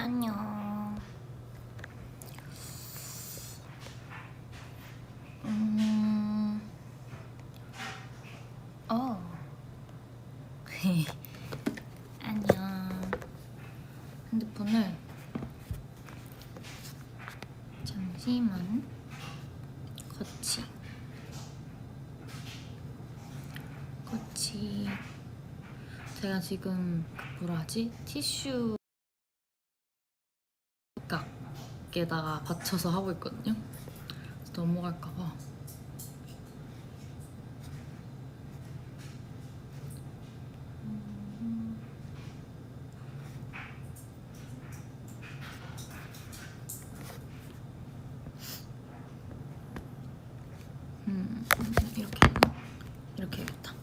안녕. 어. 안녕. 핸드폰을 잠시만. 거치. 제가 지금 뭐라 하지? 티슈 각에다가 받쳐서 하고 있거든요. 넘어갈까봐. 이렇게 해야겠다.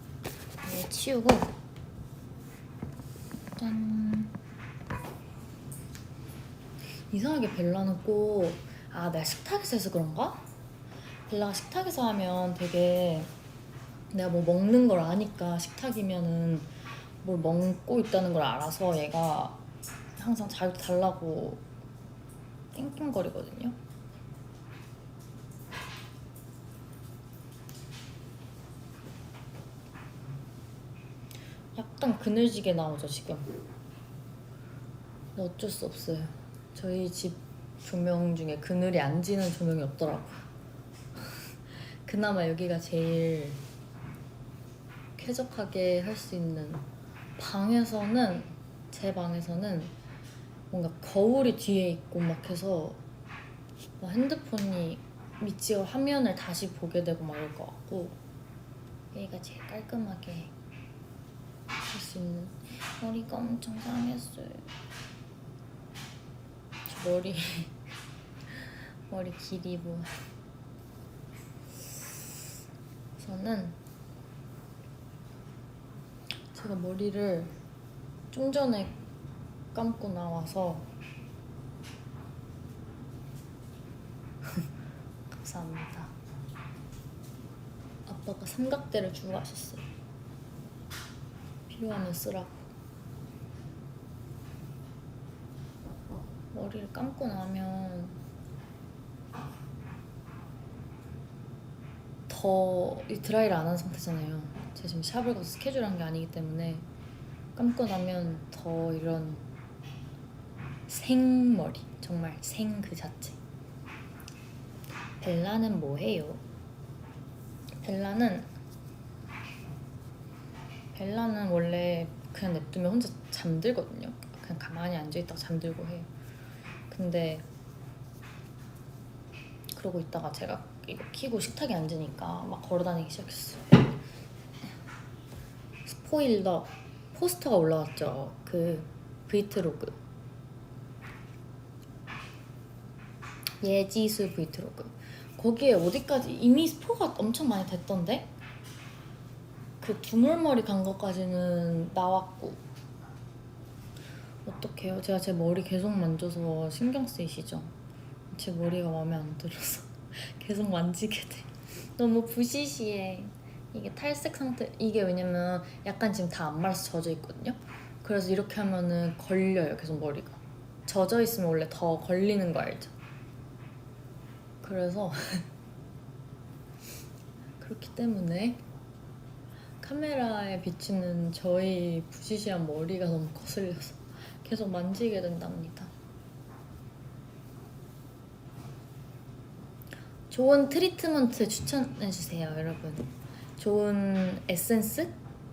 이거 치우고 짠. 이상하게 벨라는 꼭 내가 식탁에서 해서 그런가? 벨라가 식탁에서 하면 되게 내가 뭐 먹는 걸 아니까 식탁이면은 뭘 먹고 있다는 걸 알아서 얘가 항상 자기도 달라고 낑낑거리거든요. 약간 그늘지게 나오죠 지금. 근데 어쩔 수 없어요. 저희 집 조명 중에 그늘이 안 지는 조명이 없더라고요. 그나마 여기가 제일 쾌적하게 할 수 있는 방에서는, 제 방에서는 뭔가 거울이 뒤에 있고 막 해서 막 핸드폰이 미치고 화면을 다시 보게 되고 막 이럴 것 같고, 여기가 제일 깔끔하게 할 수 있는. 머리가 엄청 상했어요. 저 머리 길이 뭐. 저는 제가 머리를 좀 전에 감고 나와서 감사합니다. 아빠가 삼각대를 주고 가셨어요. 필요하면 쓰라고. 머리를 감고 나면 더 드라이를 안 한 상태잖아요. 제가 지금 샵을 가서 스케줄 한 게 아니기 때문에 감고 나면 더 이런 생머리, 정말 생 그 자체. 벨라는 뭐해요? 벨라는 원래 그냥 냅두면 혼자 잠들거든요. 그냥 가만히 앉아있다가 잠들고 해요. 근데 그러고 있다가 제가 이거 키고 식탁에 앉으니까 막 걸어다니기 시작했어요. 스포일러 포스터가 올라왔죠. 그 브이트로그, 예지수 브이트로그. 거기에 어디까지 이미 스포가 엄청 많이 됐던데? 그 두물머리 간 것까지는 나왔고. 어떡해요? 제가 제 머리 계속 만져서 신경 쓰이시죠? 제 머리가 마음에 안 들어서 계속 만지게 돼. 너무 부시시해. 이게 탈색 상태. 이게 왜냐면 약간 지금 다 안 말라서 젖어 있거든요. 그래서 이렇게 하면은 걸려요, 계속 머리가. 젖어 있으면 원래 더 걸리는 거 알죠? 그래서 그렇기 때문에 카메라에 비치는 저희 부시시한 머리가 너무 거슬려서 계속 만지게 된답니다. 좋은 트리트먼트 추천해주세요, 여러분. 좋은 에센스?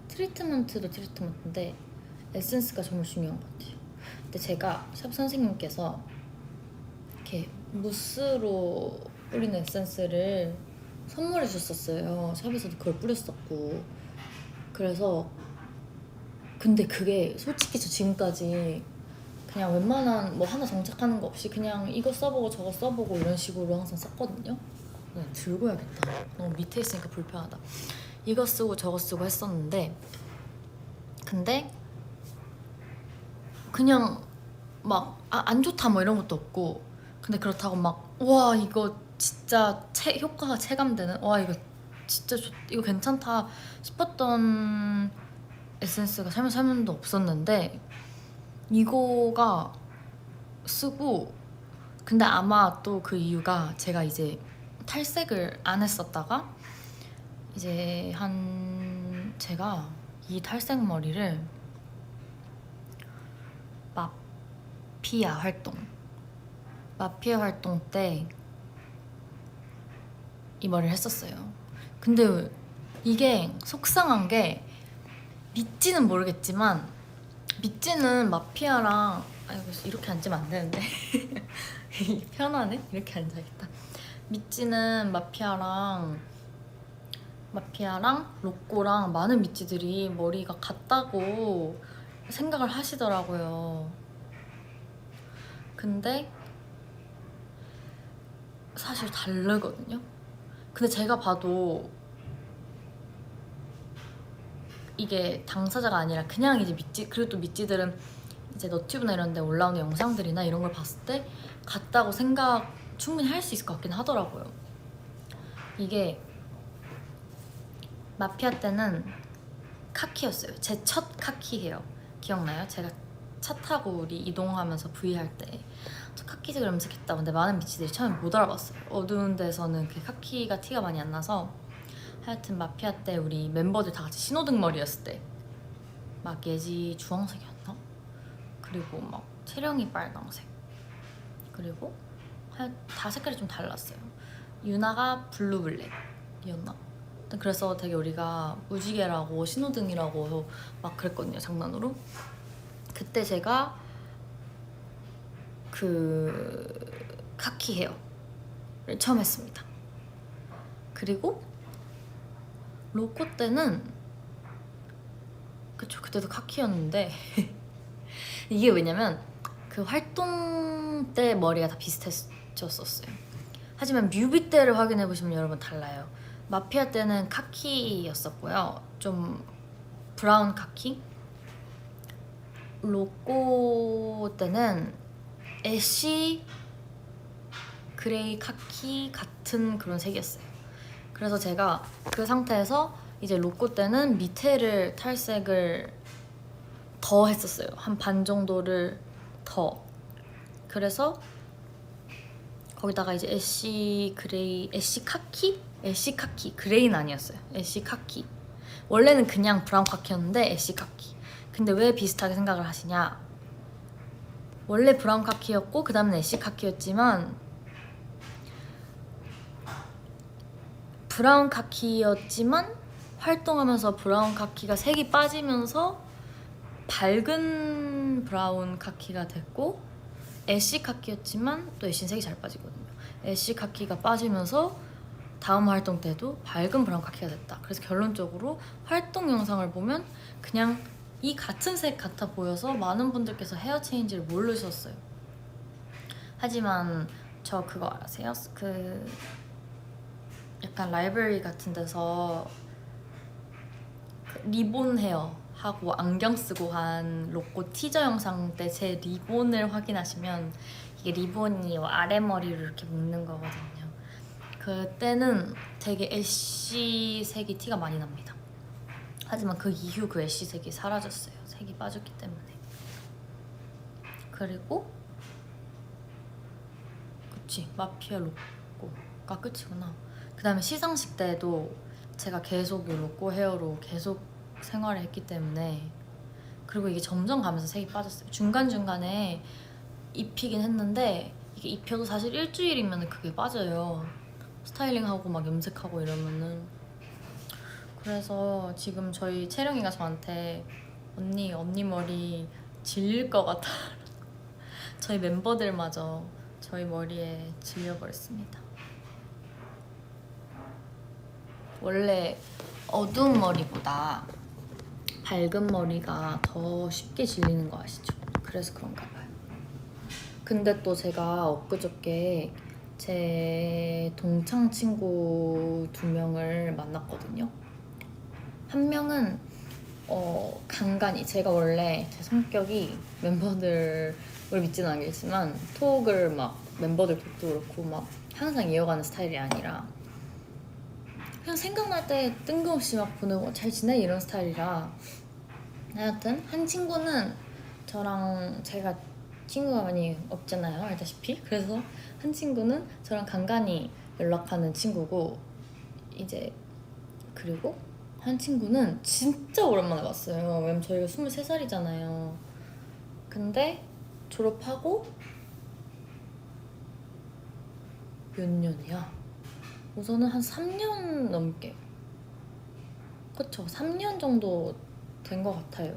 트리트먼트도 트리트먼트인데 에센스가 정말 중요한 것 같아요. 근데 제가 샵 선생님께서 이렇게 무스로 뿌리는 에센스를 선물해 주셨었어요. 샵에서도 그걸 뿌렸었고. 그래서 근데 그게 솔직히 저 지금까지 그냥 웬만한 뭐 하나 장착하는 거 없이 그냥 이거 써보고 저거 써보고 이런 식으로 항상 썼거든요. 들고 야겠다. 너무 밑에 있으니까 불편하다. 이거 쓰고 저거 쓰고 했었는데, 근데 그냥 막 안 좋다 뭐 이런 것도 없고, 근데 그렇다고 막 와 이거 진짜 효과가 체감되는, 와 이거 진짜 이거 괜찮다 싶었던 에센스가 살면서 없었는데, 이거가 쓰고, 근데 아마 또 그 이유가 제가 이제 탈색을 안 했었다가 이제 제가 이 탈색 머리를 마피아 활동 때 이 머리를 했었어요. 근데 이게 속상한 게 믿지는 모르겠지만, 믿지는 마피아랑 이렇게 앉으면 안 되는데 편하네? 이렇게 앉아야겠다. 믿지는 마피아랑 로꼬랑 많은 미찌들이 머리가 같다고 생각을 하시더라고요. 근데 사실 다르거든요. 근데 제가 봐도 이게 당사자가 아니라 그냥 이제 미찌, 그리고 또 미찌들은 이제 너튜브나 이런 데 올라오는 영상들이나 이런 걸 봤을 때 같다고 생각 충분히 할 수 있을 것 같긴 하더라고요. 이게 마피아 때는 카키였어요. 제 첫 카키예요. 기억나요? 제가 차 타고 우리 이동하면서 V 할 때 저 카키색을 염색했다. 근데 많은 미치들이 처음에 못 알아봤어요. 어두운 데서는 그 카키가 티가 많이 안 나서. 하여튼 마피아 때 우리 멤버들 다 같이 신호등 머리였을 때 막 예지 주황색이었나? 그리고 막 채령이 빨강색, 그리고 다 색깔이 좀 달랐어요. 유나가 블루블랙이었나? 그래서 되게 우리가 무지개라고 신호등이라고 막 그랬거든요, 장난으로. 그때 제가 그 카키 헤어를 처음 했습니다. 그리고 로코 때는 그쵸, 그때도 카키였는데 이게 왜냐면 그 활동 때 머리가 다 비슷했었어요. 하지만 뮤비 때를 확인해보시면 여러분 달라요. 마피아 때는 카키였었고요, 좀 브라운 카키. 로꼬 때는 애쉬 그레이 카키 같은 그런 색이었어요. 그래서 제가 그 상태에서 이제 로꼬 때는 밑에를 탈색을 더 했었어요. 한 반 정도를 더. 그래서 거기다가 이제 애쉬 카키? 그레이는 아니었어요. 애쉬 카키. 원래는 그냥 브라운 카키였는데 애쉬 카키. 근데 왜 비슷하게 생각을 하시냐? 원래 브라운 카키였고 그 다음은 애쉬 카키였지만, 브라운 카키였지만 활동하면서 브라운 카키가 색이 빠지면서 밝은 브라운 카키가 됐고, 애쉬 카키였지만 또 애쉬는 색이 잘 빠지거든요. 애쉬 카키가 빠지면서 다음 활동 때도 밝은 브라운 카키가 됐다. 그래서 결론적으로 활동 영상을 보면 그냥 이 같은 색 같아 보여서 많은 분들께서 헤어 체인지를 모르셨어요. 하지만 저 그거 아세요? 그 약간 라이브러리 같은 데서 그 리본 헤어 하고 안경 쓰고 한 로꼬 티저 영상 때 제 리본을 확인하시면 이게 리본이 아래머리로 이렇게 묶는 거거든요. 그때는 되게 애쉬 색이 티가 많이 납니다. 하지만 그 이후 그 애쉬 색이 사라졌어요. 색이 빠졌기 때문에. 그리고 그치, 마피아 로꼬가 끝이구나. 그 다음에 시상식 때도 제가 계속 이 로꼬 헤어로 계속 생활을 했기 때문에, 그리고 이게 점점 가면서 색이 빠졌어요. 중간중간에 입히긴 했는데 이게 입혀도 사실 일주일이면 그게 빠져요. 스타일링하고 막 염색하고 이러면은. 그래서 지금 저희 채령이가 저한테 언니 머리 질릴 것 같아 저희 멤버들마저 저희 머리에 질려버렸습니다. 원래 어두운 머리보다 밝은 머리가 더 쉽게 질리는 거 아시죠? 그래서 그런가 봐요. 근데 또 제가 엊그저께 제 동창 친구 2명을 만났거든요. 한 명은 간간히, 제가 원래 제 성격이 멤버들을 믿지는 않겠지만 톡을 막 멤버들 톡도 그렇고 막 항상 이어가는 스타일이 아니라 그냥 생각날 때 뜬금없이 막 보내고 잘 지내? 이런 스타일이라. 하여튼 한 친구는 저랑 제가 친구가 많이 없잖아요, 알다시피. 그래서 한 친구는 저랑 간간히 연락하는 친구고, 이제 그리고 한 친구는 진짜 오랜만에 봤어요. 왜냐면 저희가 23살이잖아요. 근데 졸업하고 몇 년이야? 우선은 한 3년 넘게, 그쵸, 3년 정도 된 것 같아요.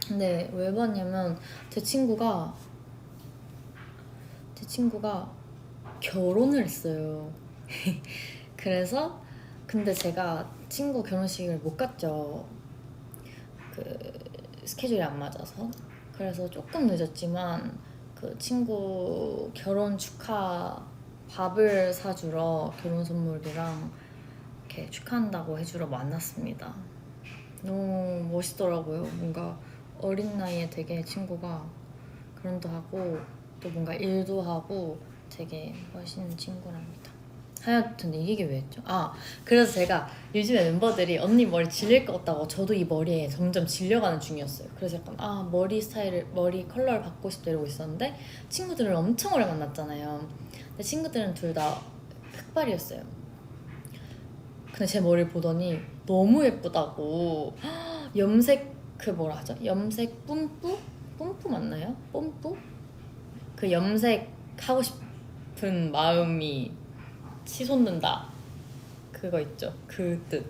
근데 왜 봤냐면 제 친구가 결혼을 했어요. 그래서 근데 제가 친구 결혼식을 못 갔죠. 그 스케줄이 안 맞아서. 그래서 조금 늦었지만 그 친구 결혼 축하 밥을 사주러, 결혼 선물이랑 이렇게 축하한다고 해주러 만났습니다. 너무 멋있더라고요. 뭔가 어린 나이에 되게 친구가 결혼도 하고 또 뭔가 일도 하고 되게 멋있는 친구랍니다. 하여튼 이 얘기 왜 했죠? 그래서 제가 요즘에 멤버들이 언니 머리 질릴 것 같다고, 저도 이 머리에 점점 질려가는 중이었어요. 그래서 약간 머리 컬러를 바꾸고 싶다 이러고 있었는데, 친구들을 엄청 오래 만났잖아요. 근데 친구들은 둘 다 흑발이었어요. 근데 제 머리를 보더니 너무 예쁘다고. 염색, 그 뭐라 하죠? 염색 뿜뿌? 뿜뿌 맞나요? 뿜뿌? 그 염색 하고 싶은 마음이 치솟는다, 그거 있죠, 그 뜻.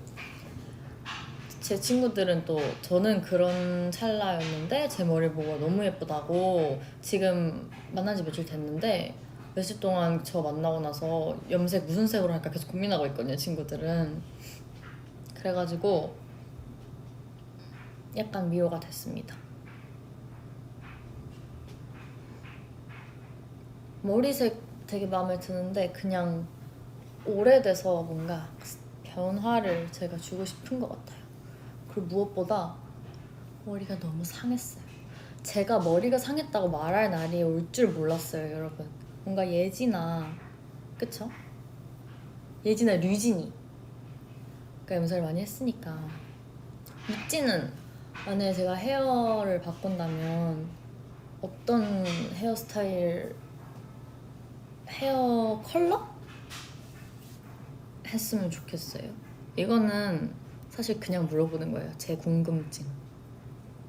제 친구들은 또, 저는 그런 찰나였는데 제 머리 보고 너무 예쁘다고, 지금 만난 지 며칠 됐는데 며칠 동안 저 만나고 나서 염색 무슨 색으로 할까 계속 고민하고 있거든요, 친구들은. 그래가지고 약간 위로가 됐습니다. 머리색 되게 마음에 드는데 그냥 오래돼서 뭔가 변화를 제가 주고 싶은 것 같아요. 그리고 무엇보다 머리가 너무 상했어요. 제가 머리가 상했다고 말할 날이 올 줄 몰랐어요, 여러분. 뭔가 예지나, 그쵸? 예지나 류진이가 염색을 많이 했으니까. 류진은 만약에 제가 헤어를 바꾼다면 어떤 헤어 컬러? 했으면 좋겠어요. 이거는 사실 그냥 물어보는 거예요, 제 궁금증.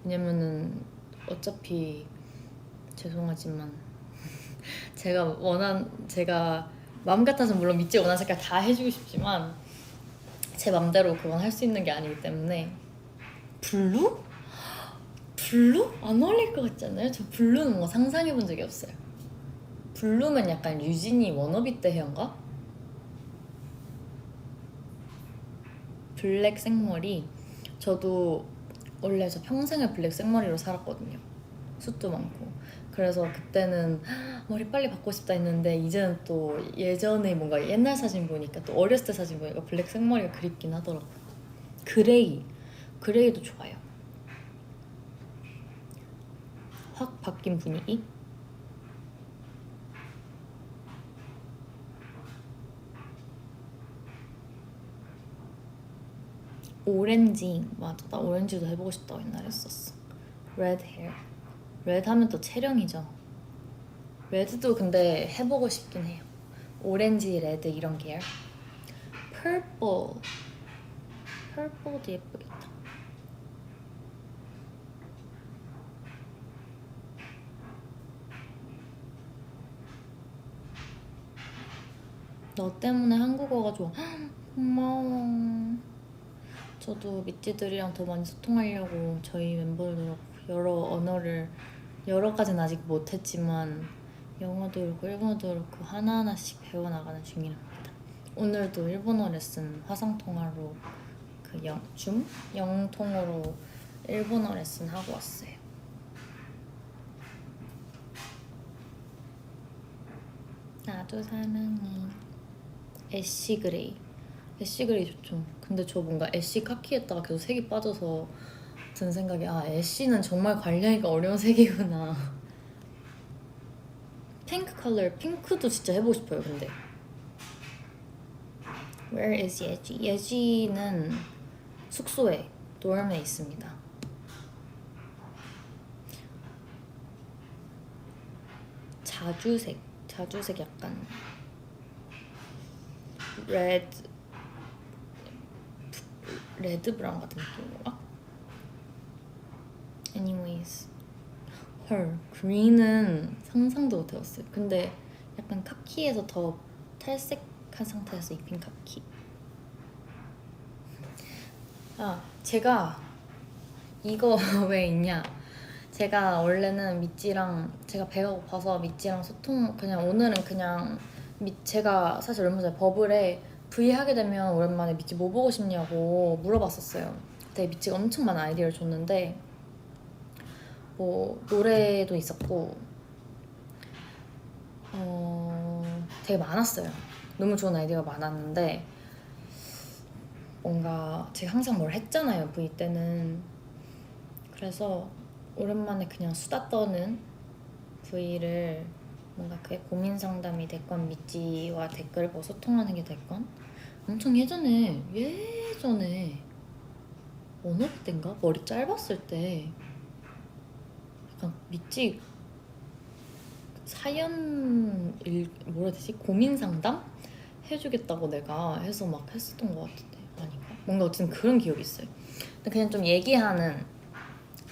왜냐면은 어차피 죄송하지만 제가 마음 같아서 물론 믿지 원하는 색깔 다 해주고 싶지만 제 맘대로 그건 할 수 있는 게 아니기 때문에. 블루? 블루? 안 어울릴 것 같지 않아요? 저 블루는 뭔가 상상해본 적이 없어요. 블루면 약간 유진이 워너비 때 헤어인가? 블랙 생머리. 저도 원래 저 평생을 블랙 생머리로 살았거든요. 숱도 많고. 그래서 그때는 머리 빨리 받고 싶다 했는데, 이제는 또 예전에 뭔가 옛날 사진 보니까, 또 어렸을 때 사진 보니까 블랙 생머리가 그립긴 하더라고요. 그레이도 좋아요. 확 바뀐 분위기. 오렌지, 맞아, 나 오렌지도 해보고 싶다고 옛날에 했었어. 레드 헤어. 레드 하면 또 체령이죠. 레드도 근데 해보고 싶긴 해요. 오렌지, 레드 이런 계열. 펄플도 예쁘겠다. 너 때문에 한국어가 좋아. 고마워. 저도 미찌들이랑 더 많이 소통하려고 저희 멤버들 여러 가지는 아직 못했지만 영어도 그렇고 일본어도 그렇고 하나하나씩 배워나가는 중이랍니다. 오늘도 일본어 레슨 화상통화로 영통으로 일본어 레슨 하고 왔어요. 나도 사랑해. 애쉬그레이 좋죠. 근데 저 뭔가 애쉬 카키에다가 계속 색이 빠져서 든 생각이, 애쉬는 정말 관리하기가 어려운 색이구나. 핑크도 진짜 해보고 싶어요. 근데 Where is 예지? 예지는 숙소에, dorm에 있습니다. 자주색 약간 레드 브라운 같은 느낌인가? anyways 헐 그린은 상상도 못해봤어요. 근데 약간 카키에서 더 탈색한 상태에서 입힌 카키. 아 제가 이거 왜 있냐, 제가 원래는 미찌랑 제가 배가 고파서 미찌랑 소통 그냥 오늘은 그냥 제가 사실 얼마 전에 버블에 V 하게 되면 오랜만에 미찌 뭐 보고 싶냐고 물어봤었어요. 그때 미찌가 엄청 많은 아이디어를 줬는데 뭐 노래도 있었고 되게 많았어요. 너무 좋은 아이디어가 많았는데 뭔가 제가 항상 뭘 했잖아요 V 때는. 그래서 오랜만에 그냥 수다 떠는 V를 뭔가 그게 고민 상담이 됐건 미찌와 댓글을 보고 소통하는 게 됐건 엄청 예전에 어느 때인가 머리 짧았을 때 약간 미찌 뭐라 해야 되지? 고민 상담? 해주겠다고 내가 해서 막 했었던 것 같은데 아닌가? 뭔가 어쨌든 그런 기억이 있어요. 근데 그냥 좀 얘기하는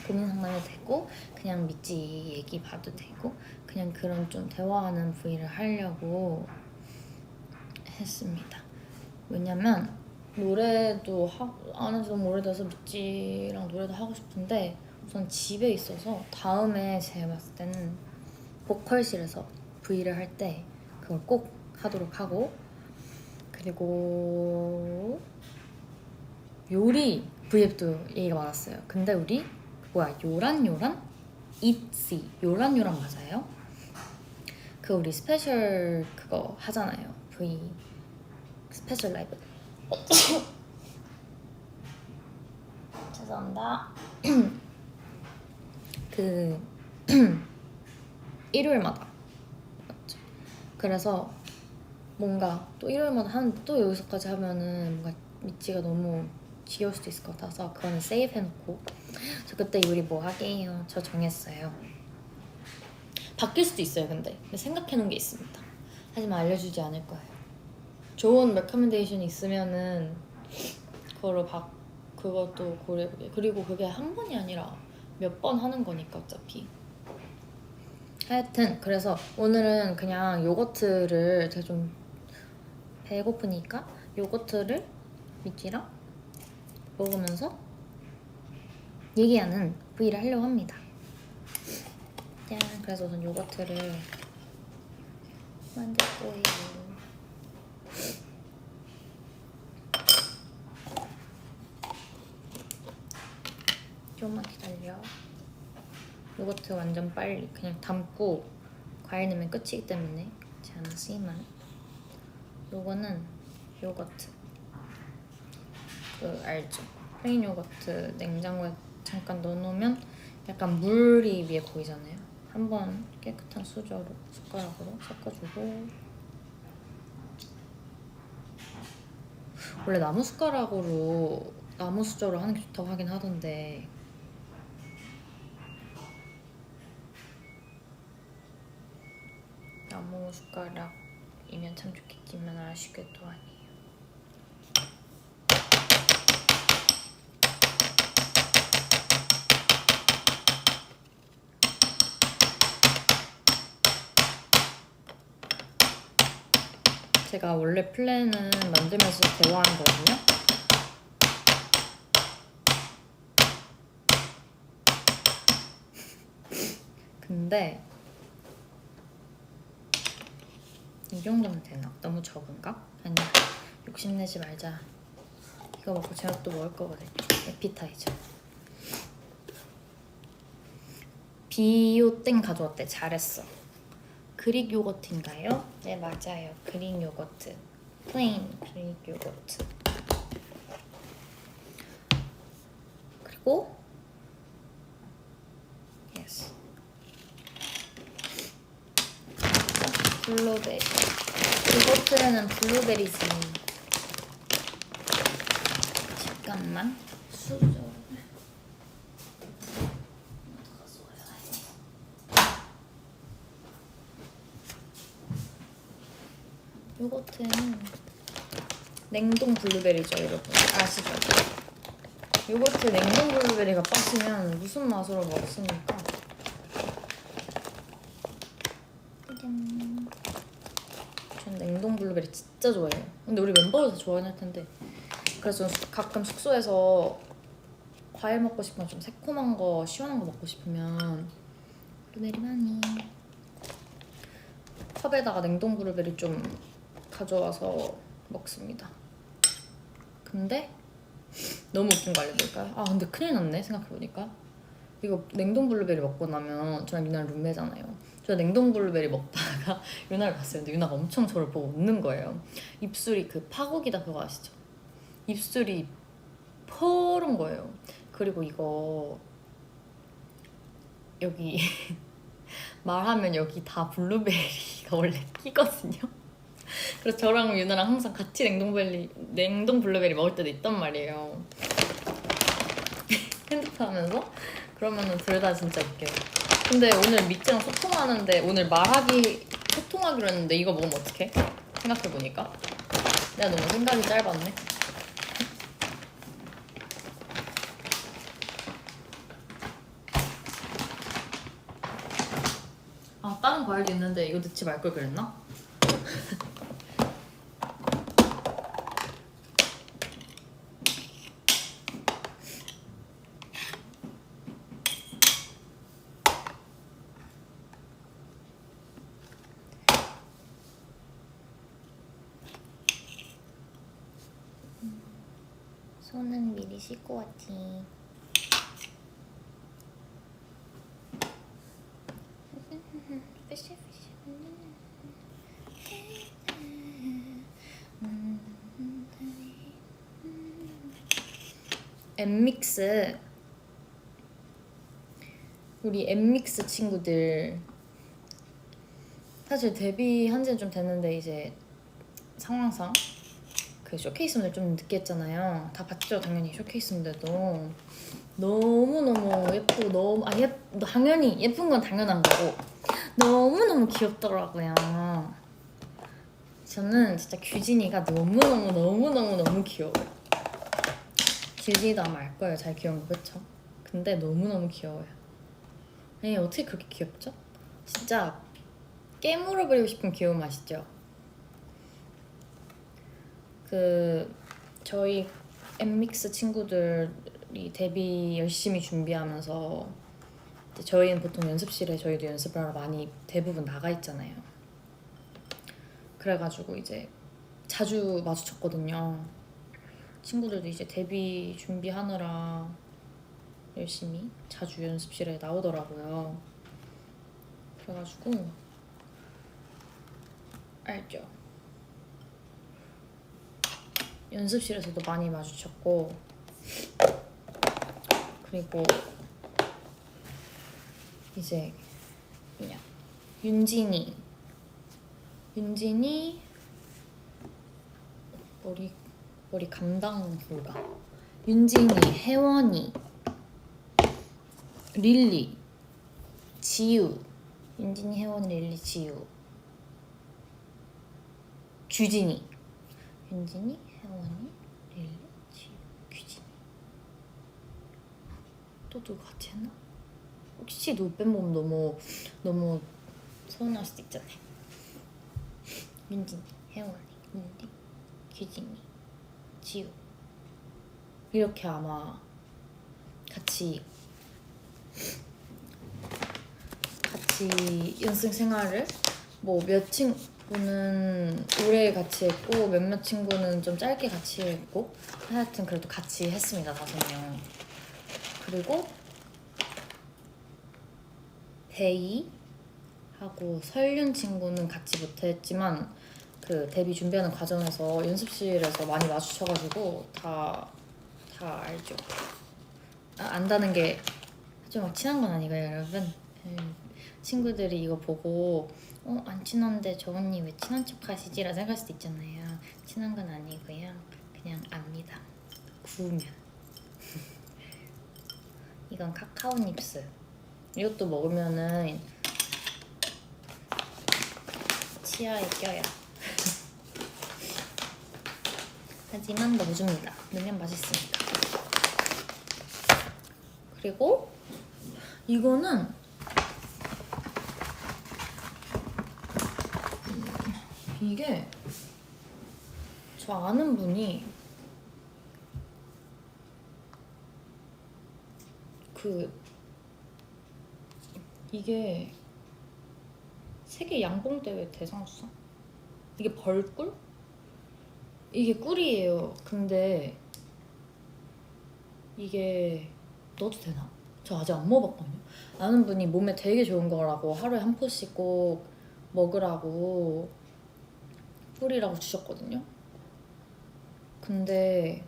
고민 상담이 되고 그냥 미찌 얘기 봐도 되고 그냥 그런 좀 대화하는 V를 하려고 했습니다. 왜냐면 노래도 안 한지 너무 오래돼서 미찌랑 노래도 하고 싶은데 우선 집에 있어서 다음에 제가 봤을 때는 보컬실에서 V를 할 때 그걸 꼭 하도록 하고, 그리고 요리 V앱도 얘기가 많았어요. 근데 우리 요란요란? 있지 요란요란 맞아요? 그 우리 스페셜 그거 하잖아요. V 스페셜 라이브. 죄송합니다. 그 일요일마다 맞죠? 그래서 뭔가 또 일요일마다 하는데 또 여기서까지 하면은 뭔가 미찌가 너무 지겨울 수도 있을 것 같아서 그거는 세이브 해놓고 저 그때 요리 뭐 하게요? 저 정했어요. 바뀔 수도 있어요. 근데 생각해놓은 게 있습니다. 하지만 알려주지 않을 거예요. 좋은 레커멘데이션이 있으면은 그것도 고려해보게. 그리고 그게 한 번이 아니라 몇 번 하는 거니까 어차피. 하여튼 그래서 오늘은 그냥 요거트를 제가 좀 배고프니까 요거트를 미찌랑 먹으면서 얘기하는 V를 하려고 합니다. 짠! 그래서 우선 요거트를 만들 거예요. 조금만 기다려. 요거트 완전 빨리 그냥 담고 과일 넣으면 끝이기 때문에 잠시만. 요거는 요거트 그 알죠? 플레인 요거트 냉장고에 잠깐 넣어놓으면 약간 물이 위에 보이잖아요. 한번 깨끗한 수저로 숟가락으로 섞어주고, 원래 나무 수저로 하는 게 좋다고 하긴 하던데 나무 숟가락이면 참 좋겠지만 아쉽게도 아니에요. 제가 원래 플랜은 만들면서 대화하는 거거든요. 근데 이 정도면 되나? 너무 적은가? 아니 욕심내지 말자. 이거 먹고 제가 또 먹을 거거든요. 에피타이저. 비오땡 가져왔대. 잘했어. 그릭 요거트인가요? 네 맞아요. 그릭 요거트. 플레인 그릭 요거트. 그리고 예스. 블루베리. 요거트에는 블루베리지. 잠깐만. 수저. 요거트는 냉동 블루베리죠, 여러분. 아시죠? 요거트 냉동 블루베리가 빠지면 무슨 맛으로 먹습니까? 전 냉동 블루베리 진짜 좋아해요. 근데 우리 멤버들 다 좋아하긴 할 텐데. 그래서 가끔 숙소에서 과일 먹고 싶으면 좀 새콤한 거, 시원한 거 먹고 싶으면 블루베리 많이 컵에다가 냉동 블루베리 좀 가져와서 먹습니다. 근데 너무 웃긴 거 알려드릴까요? 아 근데 큰일 났네 생각해보니까. 이거 냉동 블루베리 먹고 나면 저랑 유나랑 룸메잖아요. 저 냉동 블루베리 먹다가 유나를 봤어요. 근데 유나가 엄청 저를 보고 웃는 거예요. 입술이 그 파국이다 그거 아시죠? 입술이 퍼른 거예요. 그리고 이거 여기 말하면 여기 다 블루베리가 원래 끼거든요. 그래서 저랑 유나랑 항상 같이 냉동 블루베리 먹을 때도 있단 말이에요. 핸드폰 하면서. 그러면은 둘 다 진짜 웃겨요. 근데 오늘 미찌랑 소통하는데 오늘 소통하기로 했는데 이거 먹으면 어떡해? 생각해보니까 내가 너무 생각이 짧았네. 아 다른 과일도 있는데 이거 넣지 말 걸 그랬나? 손은 미리 씻고 왔지. 엠믹스 우리 엠믹스 친구들 사실 데뷔한 지는 좀 됐는데 이제 상황상 그 쇼케이스 무대 좀 늦게 했잖아요. 다 봤죠 당연히 쇼케이스 무대도. 너무너무 예쁘고 당연히 예쁜 건 당연한 거고 너무너무 귀엽더라고요. 저는 진짜 규진이가 너무너무 귀여워요. 규진이도 아마 알 거예요. 잘 귀여운 거 그쵸? 근데 너무너무 귀여워요. 아니 어떻게 그렇게 귀엽죠? 진짜 깨물어버리고 싶은 귀여움 아시죠? 저희 엠믹스 친구들이 데뷔 열심히 준비하면서 저희는 보통 연습실에 저희도 연습을 하러 많이 대부분 나가 있잖아요. 그래가지고 이제 자주 마주쳤거든요. 친구들도 이제 데뷔 준비하느라 열심히 자주 연습실에 나오더라고요. 그래가지고 알죠? 연습실에서도 많이 마주쳤고 그리고 이제 그냥 윤진이 머리 감당 불가. 윤진이, 혜원이, 릴리, 지유. 윤진이, 혜원이, 릴리, 지유. 규진이. 윤진이, 혜원이, 릴리, 지유, 규진이. 또 누구 같이 했나? 혹시 누구 빼먹으면 너무 서운할 수도 있잖아요. 윤진이, 혜원이, 릴리, 규진이, 지우. 이렇게 아마 같이 연습 생활을 몇 친구는 오래 같이 했고 몇몇 친구는 좀 짧게 같이 했고 하여튼 그래도 같이 했습니다. 5명. 그리고 대이하고 설윤 친구는 같이 못했지만 그 데뷔 준비하는 과정에서 연습실에서 많이 마주쳐가지고 다 알죠. 안다는 게 좀 막 친한 건 아니고요, 여러분. 친구들이 이거 보고 안 친한데 저 언니 왜 친한 척 하시지? 라 생각할 수도 있잖아요. 친한 건 아니고요. 그냥 압니다. 구우면. 이건 카카오닙스. 이것도 먹으면은 치아에 껴요. 하지만 넣어줍니다. 넣으면 맛있으니까. 그리고 이거는 이게 저 아는 분이 이게 세계 양봉대회 대상수상? 이게 벌꿀? 이게 꿀이에요. 근데 이게 넣어도 되나? 저 아직 안 먹어봤거든요. 아는 분이 몸에 되게 좋은 거라고 하루에 한 포씩 꼭 먹으라고 꿀이라고 주셨거든요. 근데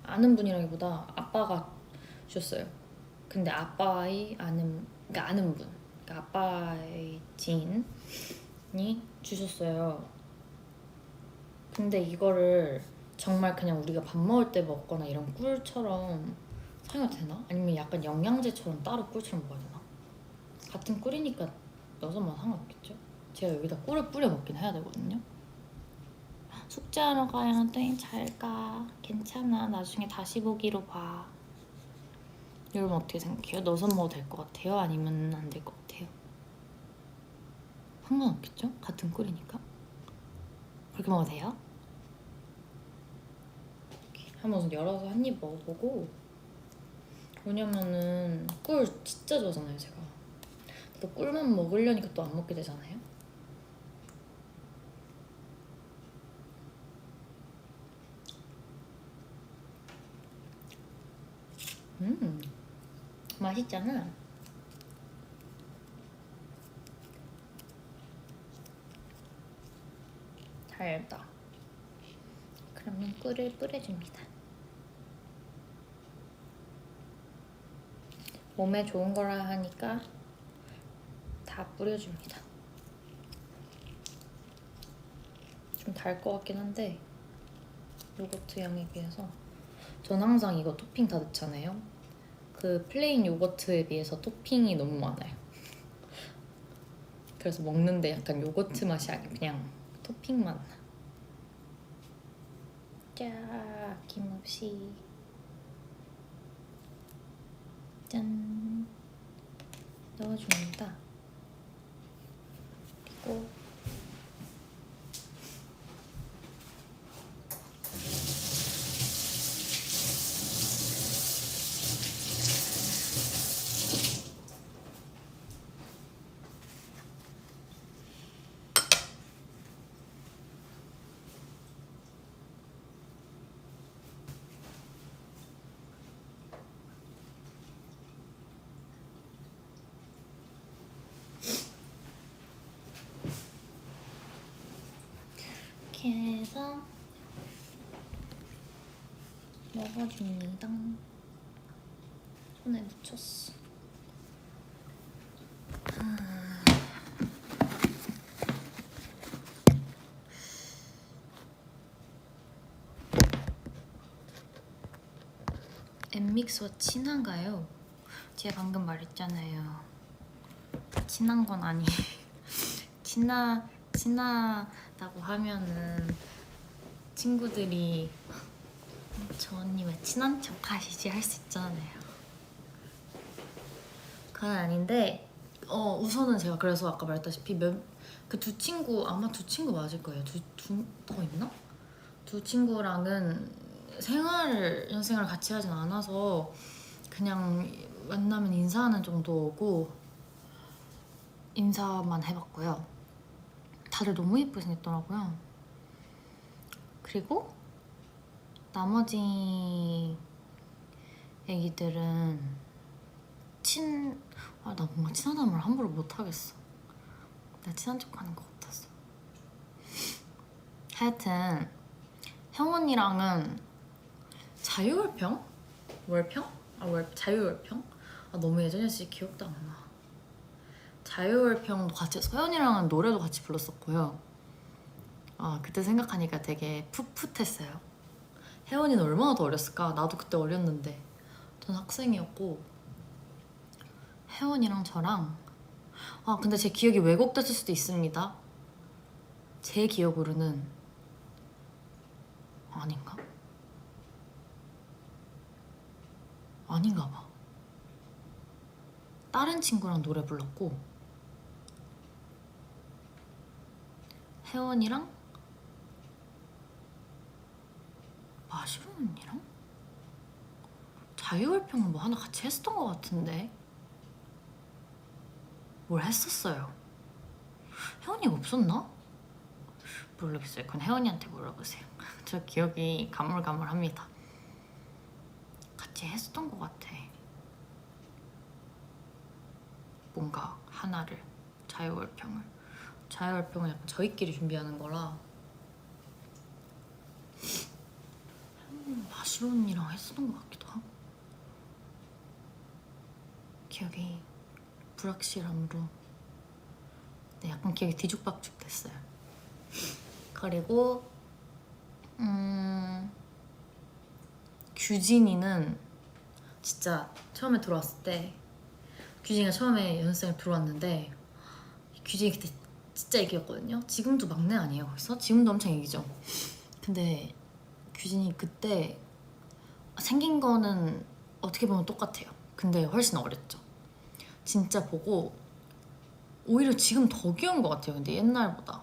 아는 분이라기보다 아빠가 주셨어요. 근데 아빠의 그러니까 아는 분, 그러니까 아빠의 지인이 주셨어요. 근데 이거를 정말 그냥 우리가 밥 먹을 때 먹거나 이런 꿀처럼 사용해도 되나? 아니면 약간 영양제처럼 따로 꿀처럼 먹어야 되나? 같은 꿀이니까 넣어서 뭐 상관없겠죠? 제가 여기다 꿀을 뿌려 먹긴 해야 되거든요. 숙제하러 가야돼. 잘 가. 괜찮아. 나중에 다시 보기로 봐. 여러분 어떻게 생각해요? 넣어서 먹어도 될 것 같아요? 아니면 안 될 것 같아요? 상관없겠죠? 같은 꿀이니까. 그렇게 먹어도 돼요? 한번 열어서 한 입 먹어보고. 왜냐면은 꿀 진짜 좋아하잖아요, 제가. 또 꿀만 먹으려니까 또 안 먹게 되잖아요. 맛있잖아. 달다. 그러면 꿀을 뿌려줍니다. 몸에 좋은 거라 하니까 다 뿌려줍니다. 좀 달 것 같긴 한데 요거트 양에 비해서 전 항상 이거 토핑 다 넣잖아요. 그 플레인 요거트에 비해서 토핑이 너무 많아요. 그래서 먹는데 약간 요거트 맛이 아니고 그냥 토핑만. 짜 김없이 짠 넣어줍니다. 그리고 이렇게 해서 먹어줍니다. 손에 묻혔어. 엠믹스와 친한가요? 제가 방금 말했잖아요. 친한 건 아니. 친하다고 하면은 친구들이 저 언니 왜 친한 척 하시지 할 수 있잖아요. 그건 아닌데 우선은 제가 그래서 아까 말했다시피 그 두 친구 아마 두 친구 맞을 거예요. 더 있나? 두 친구랑은 연생을 같이 하진 않아서 그냥 만나면 인사하는 정도고 인사만 해봤고요. 다들 너무 예쁘게 생겼더라고요. 그리고 나머지 애기들은 나 뭔가 친하다는 말 함부로 못하겠어. 나 친한 척하는 것 같았어. 하여튼 형 언니랑은 자유월평? 월평? 자유월평? 너무 예전이었지 기억도 안 나. 자유월평도 같이 서연이랑은 노래도 같이 불렀었고요. 그때 생각하니까 되게 풋풋했어요. 혜원이는 얼마나 더 어렸을까? 나도 그때 어렸는데 전 학생이었고 혜원이랑 저랑 근데 제 기억이 왜곡됐을 수도 있습니다. 제 기억으로는 아닌가? 아닌가 봐. 다른 친구랑 노래 불렀고 혜원이랑 마시로 언니랑 자유활동을 뭐 하나 같이 했었던 것 같은데 뭘 했었어요. 혜원이가 없었나? 모르겠어요. 그건 혜원이한테 물어보세요. 저 기억이 가물가물합니다. 같이 했었던 것 같아. 뭔가 하나를 자유활동을 약간 저희끼리 준비하는 거라 마시로 언니랑 했었던 것 같기도 하고 기억이 불확실함으로 네, 약간 기억이 뒤죽박죽 됐어요. 그리고 규진이는 진짜 처음에 들어왔을 때 규진이가 처음에 연습생을 들어왔는데 규진이 그때 진짜 애기였거든요. 지금도 막내 아니에요 거기서? 지금도 엄청 애기죠. 근데 규진이 그때 생긴 거는 어떻게 보면 똑같아요. 근데 훨씬 어렸죠. 진짜 보고 오히려 지금 더 귀여운 것 같아요. 근데 옛날보다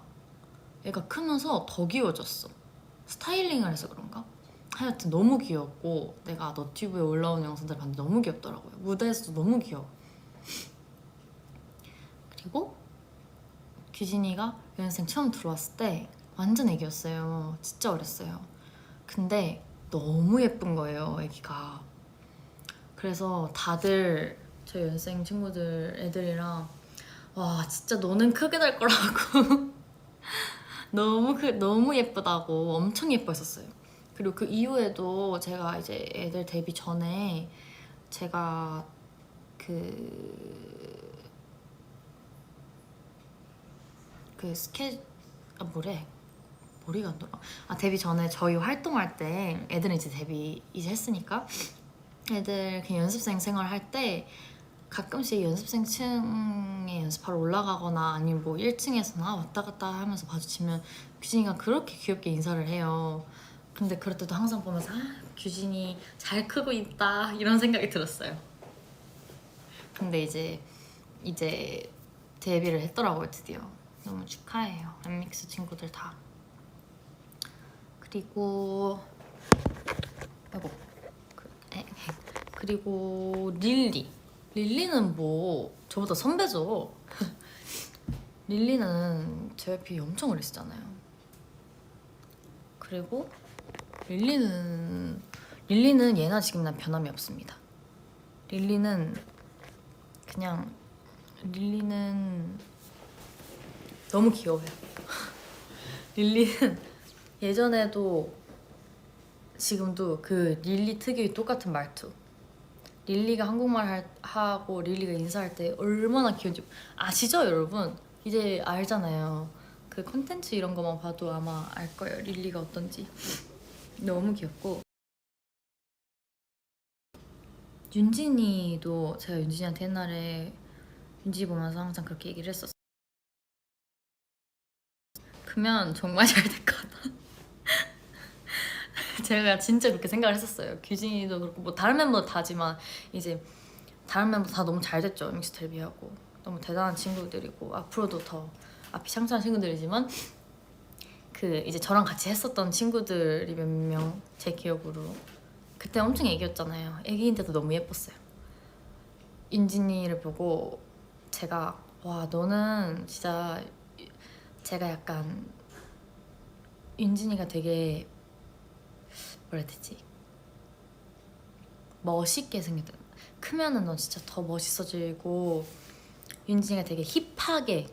애가 크면서 더 귀여워졌어. 스타일링을 해서 그런가? 하여튼 너무 귀엽고 내가 너튜브에 올라오는 영상들 봤는데 너무 귀엽더라고요. 무대에서도 너무 귀여워. 그리고 규진이가 연습생 처음 들어왔을 때 완전 애기였어요. 진짜 어렸어요. 근데 너무 예쁜 거예요, 애기가. 그래서 다들 저희 연습생 친구들 애들이랑 와 진짜 너는 크게 될 거라고 너무 예쁘다고 엄청 예뻐했었어요. 그리고 그 이후에도 제가 이제 애들 데뷔 전에 제가 그 스케 뭐래 머리가 안 돌아. 데뷔 전에 저희 활동할 때 애들은 이제 데뷔 이제 했으니까 애들 그냥 연습생 생활할 때 가끔씩 연습생 층에 연습하러 올라가거나 아니면 뭐 1층에서나 왔다 갔다 하면서 마주치면 규진이가 그렇게 귀엽게 인사를 해요. 근데 그럴 때도 항상 보면서 규진이 잘 크고 있다 이런 생각이 들었어요. 근데 이제 데뷔를 했더라고요. 드디어 너무 축하해요. 엠믹스 친구들 다. 그리고 아이고 그리고 릴리는 뭐 저보다 선배죠. 릴리는 제 비해 엄청 어리시잖아요. 그리고 릴리는 예나 지금이나 변함이 없습니다. 릴리는 너무 귀여워요. 릴리는 예전에도 지금도 그 릴리 특유의 똑같은 말투. 릴리가 한국말 하고 릴리가 인사할 때 얼마나 귀여운지 아시죠 여러분? 이제 알잖아요. 그 콘텐츠 이런 거만 봐도 아마 알 거예요. 릴리가 어떤지. 너무 귀엽고 윤진이도 제가 윤진이한테 옛날에 윤진이 보면서 항상 그렇게 얘기를 했었어요. 크면 정말 잘 될 거다. 제가 진짜 그렇게 생각을 했었어요. 규진이도 그렇고 뭐 다른 멤버 다지만 이제 다른 멤버 다 너무 잘 됐죠. 믹스 데뷔하고 너무 대단한 친구들이고 앞으로도 더 앞이 창창한 친구들이지만 그 이제 저랑 같이 했었던 친구들이 몇 명 제 기억으로 그때 엄청 애기였잖아요. 애기인데도 너무 예뻤어요. 윤진이를 보고 제가 와 너는 진짜 제가 약간 윤진이가 되게 뭐라 해야 되지? 멋있게 생겼다. 크면은 넌 진짜 더 멋있어지고 윤진이가 되게 힙하게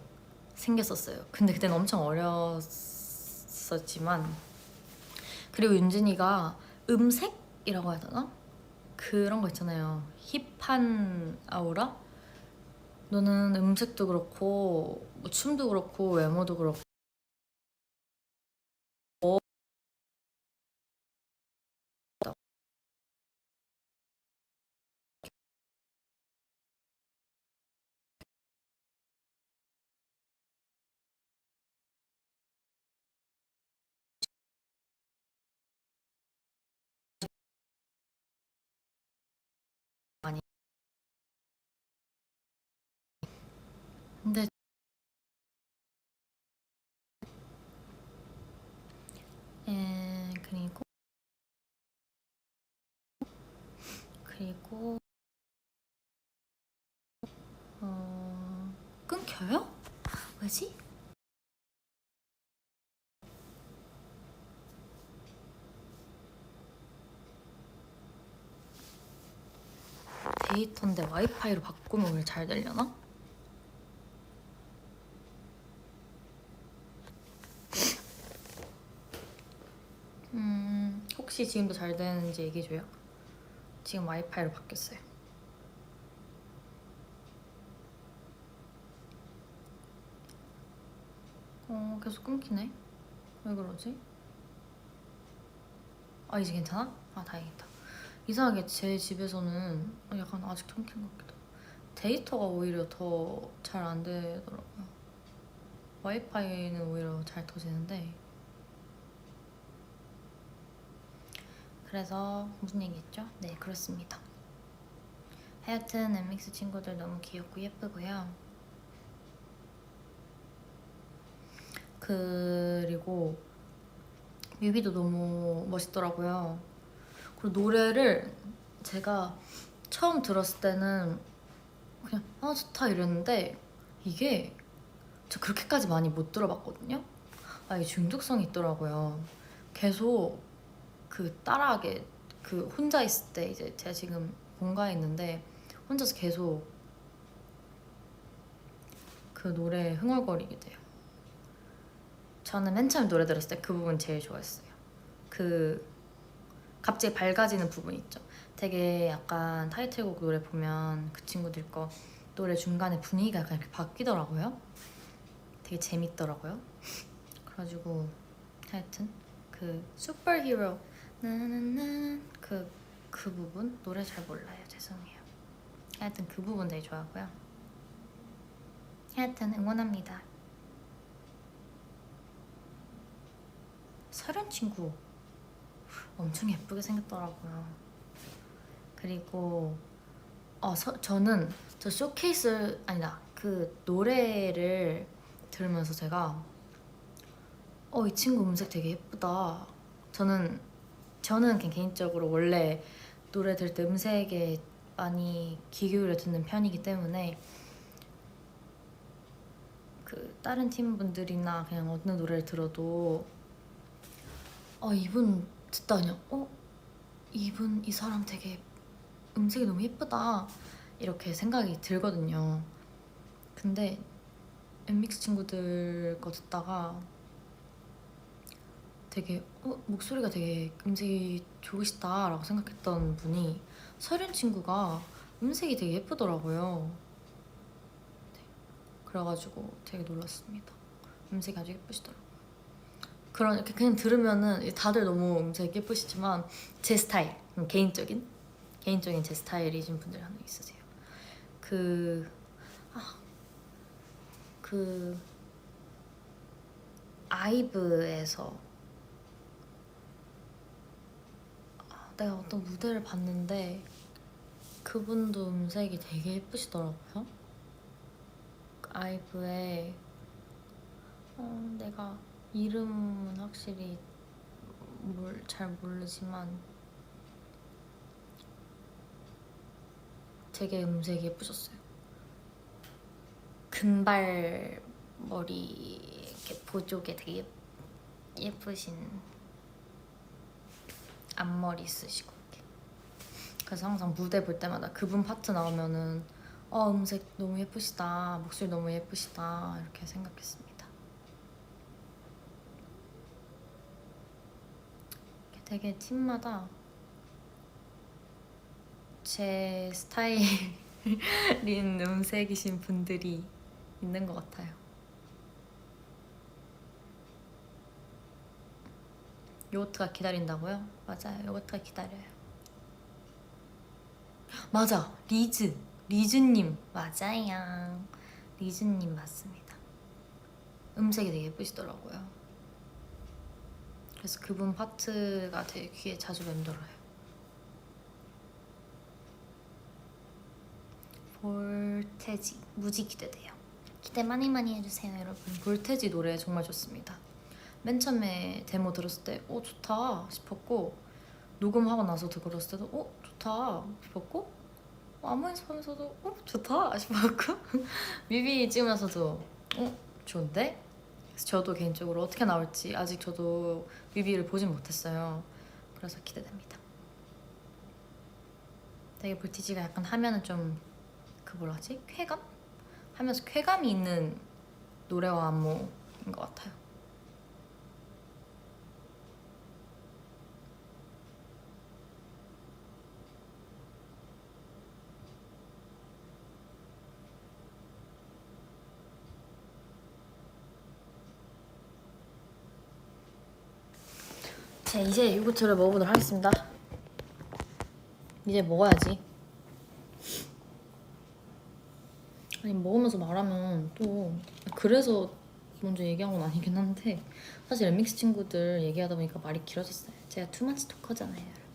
생겼었어요. 근데 그때는 엄청 어렸었지만 그리고 윤진이가 음색이라고 해야 되나? 그런 거 있잖아요. 힙한 아우라? 너는 음색도 그렇고 뭐 춤도 그렇고 외모도 그렇고 근데 그리고 끊겨요? 왜지? 데이터인데 와이파이로 바꾸면 왜 잘 되려나? 혹시 지금도 잘 되는지 얘기해줘요. 지금 와이파이로 바뀌었어요. 계속 끊기네. 왜 그러지? 아, 이제 괜찮아? 아, 다행이다. 이상하게 제 집에서는 약간 아직 끊긴 것 같기도 하고 데이터가 오히려 더 잘 안 되더라고요. 와이파이는 오히려 잘 터지는데. 그래서 무슨 얘기했죠? 네, 그렇습니다. 하여튼 엠믹스 친구들 너무 귀엽고 예쁘고요. 그리고 뮤비도 너무 멋있더라고요. 그리고 노래를 제가 처음 들었을 때는 그냥 아 좋다 이랬는데 이게 저 그렇게까지 많이 못 들어봤거든요. 아, 이게 중독성이 있더라고요. 계속 그 따라하게 그 혼자 있을 때 이제 제가 지금 본가에 있는데 혼자서 계속 그 노래에 흥얼거리게 돼요. 저는 맨 처음 노래 들었을 때 그 부분 제일 좋아했어요. 그 갑자기 밝아지는 부분 있죠. 되게 약간 타이틀곡 노래 보면 그 친구들 거 노래 중간에 분위기가 약간 이렇게 바뀌더라고요. 되게 재밌더라고요. 그래가지고 하여튼 그 슈퍼히어로 나나나 그 부분 노래 잘 몰라요. 죄송해요. 하여튼 그 부분 되게 좋아하고요. 하여튼 응원합니다. 서련 친구 엄청 예쁘게 생겼더라고요. 그리고 저는 저 쇼케이스 아니다 그 노래를 들으면서 제가 이 친구 음색 되게 예쁘다. 저는 그냥 개인적으로 원래 노래 들을 때 음색에 많이 귀 기울여 듣는 편이기 때문에 그 다른 팀분들이나 그냥 어느 노래를 들어도 이분 듣다 그냥 이분 이 사람 되게 음색이 너무 예쁘다 이렇게 생각이 들거든요. 근데 엠믹스 친구들 거 듣다가 되게 목소리가 되게 음색이 좋으시다 라고 생각했던 분이 서륜 친구가 음색이 되게 예쁘더라고요. 네. 그래가지고 되게 놀랐습니다. 음색이 아주 예쁘시더라고요. 이렇게 그냥 들으면은 다들 너무 음색 예쁘시지만 제 스타일, 개인적인 제 스타일이신 분들이 한 명 있으세요. 그 아이브에서 내가 어떤 무대를 봤는데 그분도 음색이 되게 예쁘시더라고요. 아이브에 내가 이름은 확실히 잘 모르지만 되게 음색이 예쁘셨어요. 금발 머리 이렇게 보조개 되게 예쁘신 앞머리 쓰시고 이렇게. 그래서 항상 무대 볼 때마다 그분 파트 나오면은 음색 너무 예쁘시다, 목소리 너무 예쁘시다 이렇게 생각했습니다. 되게 팀마다 제 스타일인 음색이신 분들이 있는 것 같아요. 요거트가 기다린다고요? 맞아요, 요거트가 기다려요. 맞아, 리즈님 맞아요. 리즈님 맞습니다. 음색이 되게 예쁘시더라고요. 그래서 그분 파트가 되게 귀에 자주 맴돌아요. 볼테지 무지 기대돼요. 기대 많이 많이 해주세요 여러분. 볼테지 노래 정말 좋습니다. 맨 처음에 데모 들었을 때 좋다 싶었고, 녹음하고 나서도 들었을 때도 좋다 싶었고, 아무 연습하면서도 좋다 싶었고 뮤비 찍으면서도 좋은데? 그래서 저도 개인적으로 어떻게 나올지 아직 저도 뮤비를 보진 못했어요. 그래서 기대됩니다. 되게 볼티지가 약간 하면은 좀 그 뭐라 하지? 쾌감? 하면서 쾌감이 있는 노래와 안무인 것 같아요. 자, 이제 요거트를 먹어보도록 하겠습니다. 이제 먹어야지. 아니, 먹으면서 말하면 또 그래서 먼저 얘기한 건 아니긴 한데, 사실 엠믹스 친구들 얘기하다 보니까 말이 길어졌어요. 제가 투마치 토커잖아요, 여러분.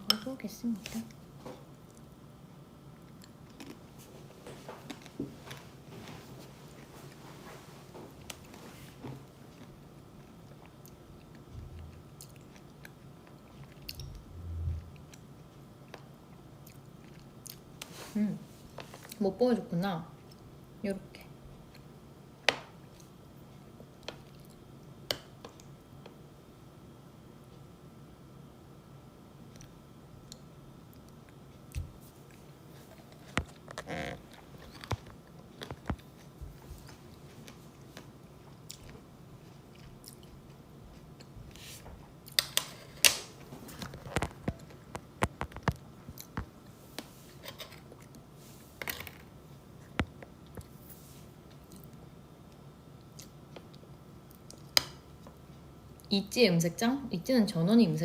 먹어보겠습니다. 못 보여줬구나. 요렇게. 있지 음색장? 있지는 전원이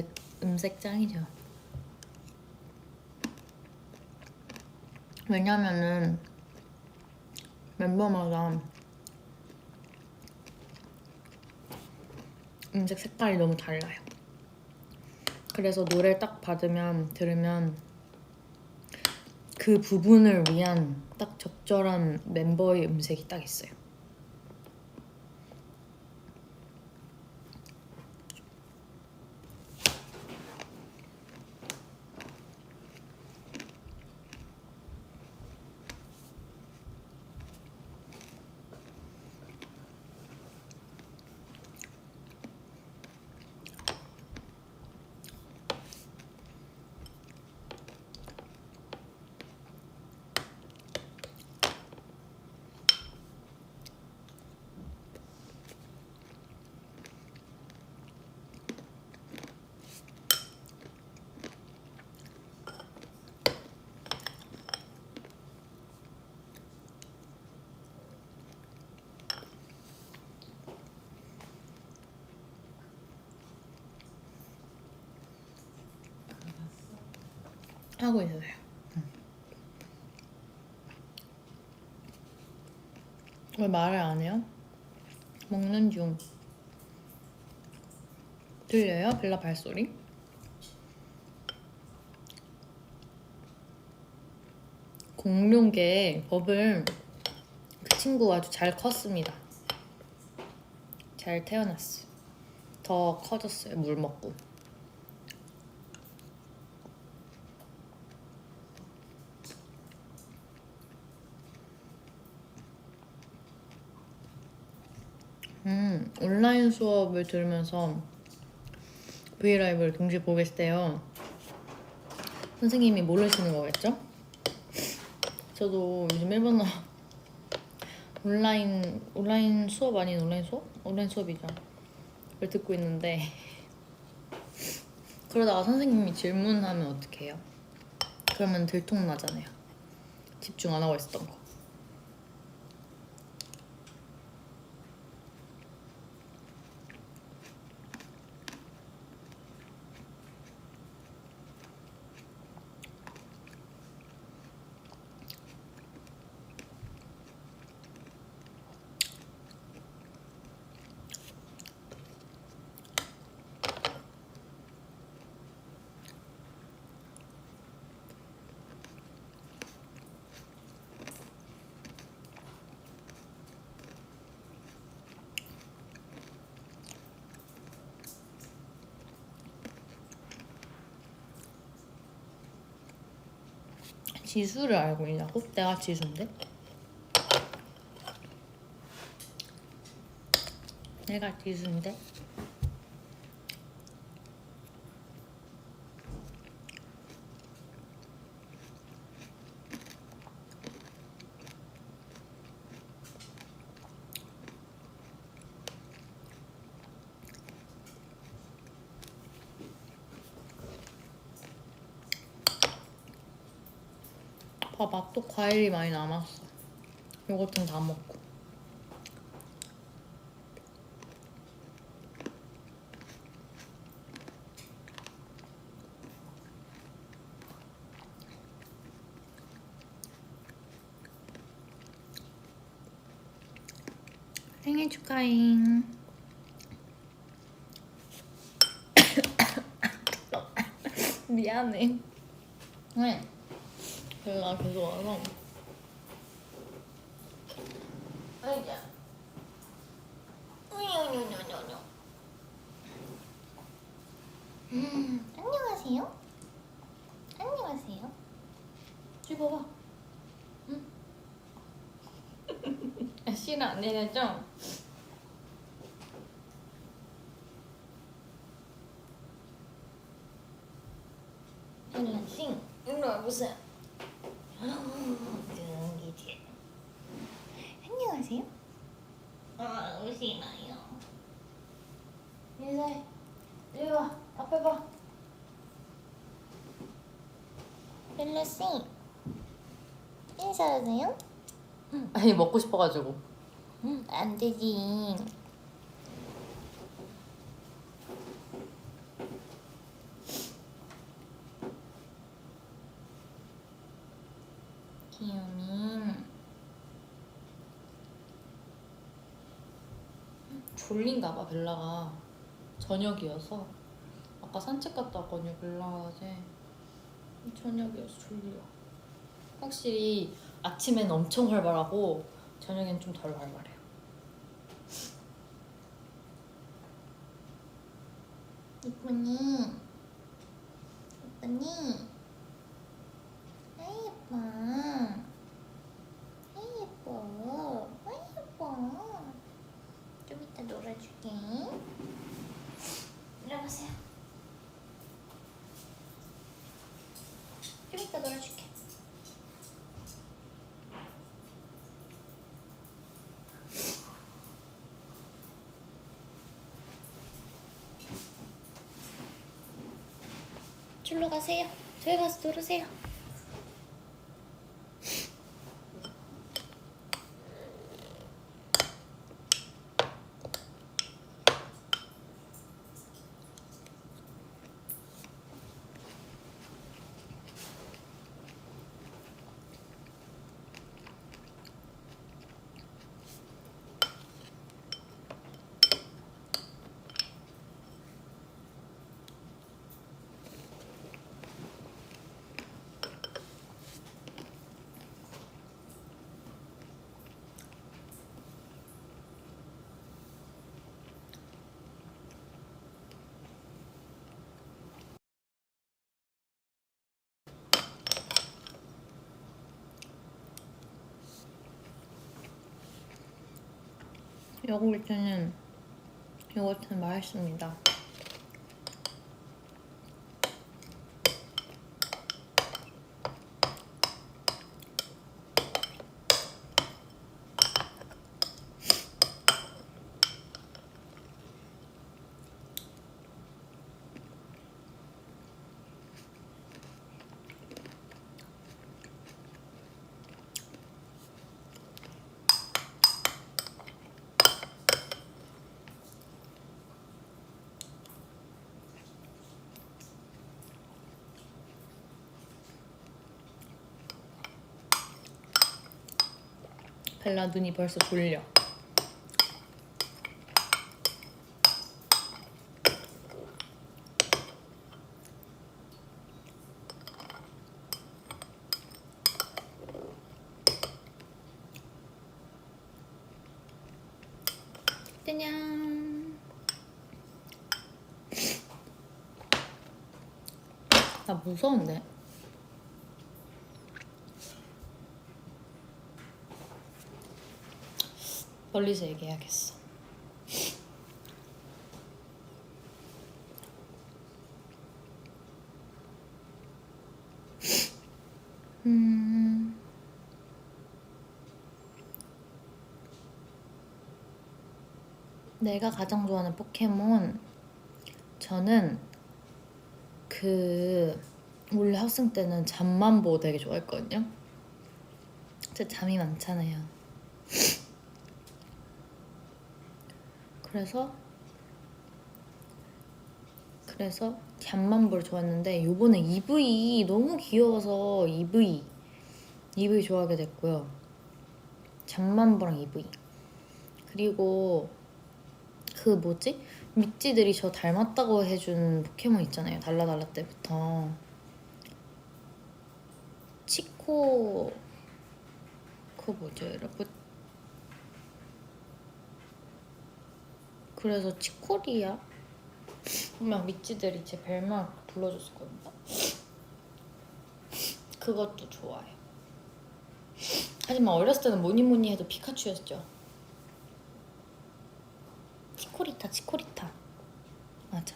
음색장이죠. 왜냐면은 멤버마다 음색 색깔이 너무 달라요. 그래서 노래를 딱 들으면 그 부분을 위한 딱 적절한 멤버의 음색이 딱 있어요. 하고 있어요. 왜 말을 안 해요? 먹는 중. 들려요? 벨라 발소리? 공룡계 버블 그 친구 아주 잘 컸습니다. 잘 태어났어요. 더 커졌어요. 물 먹고. 온라인 수업을 들으면서 브이라이브를 동시에 보고 계시대요. 선생님이 모르시는 거겠죠? 저도 요즘 일본어 온라인 수업 아닌 온라인 수업? 온라인 수업이죠. 를 듣고 있는데 그러다가 선생님이 질문하면 어떡해요? 그러면 들통나잖아요. 집중 안 하고 있었던 거. 지수를 알고 있냐고? 내가 지수인데? 내가 지수인데? 봐봐, 또 과일이 많이 남았어. 요것좀 다 먹고. 생일 축하잉. 미안해. 왜? 벨라 계속 와서. 아이자. 안녕하세요. 안녕하세요. 찍어봐. 응? 씨는 안 내려져? 벨라싱, 일로 와보세요. 등기지. 안녕하세요. 오시나요? 인사해. 이리 와. 앞에 봐. 벨라씨 인사하세요? 아니 먹고 싶어가지고. 안 되지. 귀요미. 졸린가봐 벨라가. 저녁이어서 아까 산책 갔다 왔거든요. 벨라가 어제 저녁이어서 졸려. 확실히 아침엔 엄청 활발하고 저녁엔 좀 덜 활발해요. 이쁘니? 이쁘니? 아이 예뻐. 아이 예뻐. 아이 예뻐. 좀 이따 놀아줄게. 이리 와보세요. 좀 이따 놀아줄게. 줄로 가세요. 저기 가서 놀으세요. 요거트는 맛있습니다. 벨라 눈이 벌써 졸려. 짜잔. 나 무서운데? 멀리서 얘기해야겠어. 내가 가장 좋아하는 포켓몬, 저는 원래 학생 때는 잠만보 되게 좋아했거든요. 제 잠이 많잖아요. 그래서 잠만보를 좋아했는데 요번에 EV 너무 귀여워서 EV 좋아하게 됐고요. 잠만보랑 EV. 그리고 미찌들이 저 닮았다고 해준 포켓몬 있잖아요. 달라달라 때부터. 치코, 그거 뭐죠 여러분? 그래서 치코리아? 분명 미찌들이 제 별명 불러줬었거든요. 그것도 좋아요. 하지만 어렸을 때는 뭐니 해도 피카츄였죠. 치코리타 맞아.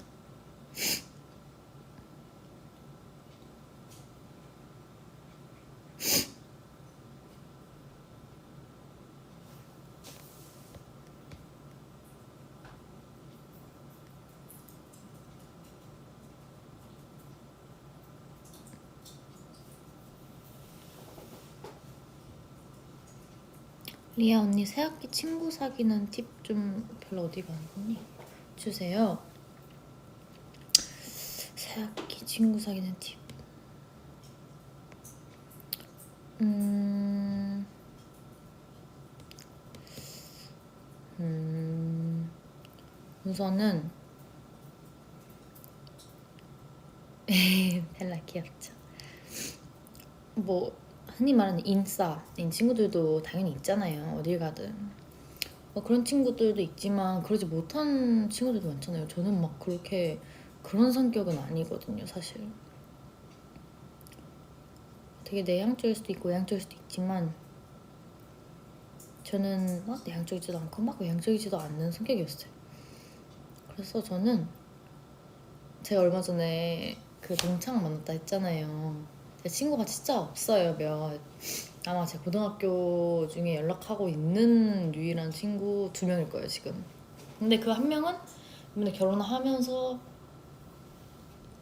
리아 언니 새학기 친구 사귀는 팁 좀 별로 어디가 안 좋니? 주세요. 새학기 친구 사귀는 팁. 우선은 벨라 귀엽죠. 뭐 흔히 말하는 인싸인 친구들도 당연히 있잖아요. 어딜 가든 뭐 그런 친구들도 있지만 그러지 못한 친구들도 많잖아요. 저는 막 그렇게 그런 성격은 아니거든요, 사실. 되게 내향적일 수도 있고 외향적일 수도 있지만 저는 막 내향적이지도 않고 막 외향적이지도 않는 성격이었어요. 그래서 저는 제가 얼마 전에 그 동창 만났다 했잖아요. 제 친구가 진짜 없어요. 아마 제 고등학교 중에 연락하고 있는 유일한 친구 2명일 거예요 지금. 근데 그 한 명은 이번에 결혼하면서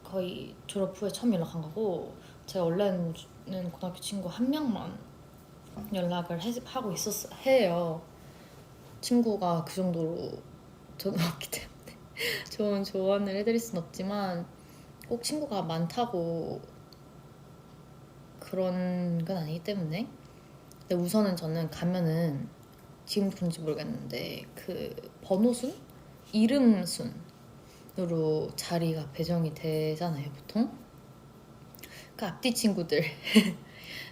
거의 졸업 후에 처음 연락한 거고, 제가 원래는 고등학교 친구 1명만 연락을 하고 해요. 친구가 그 정도로 저는 없기 때문에 좋은 조언을 해드릴 순 없지만 꼭 친구가 많다고 그런 건 아니기 때문에. 근데 우선은 저는 가면은 지금 그런지 모르겠는데 그 번호순? 이름순으로 자리가 배정이 되잖아요 보통. 그 앞뒤 친구들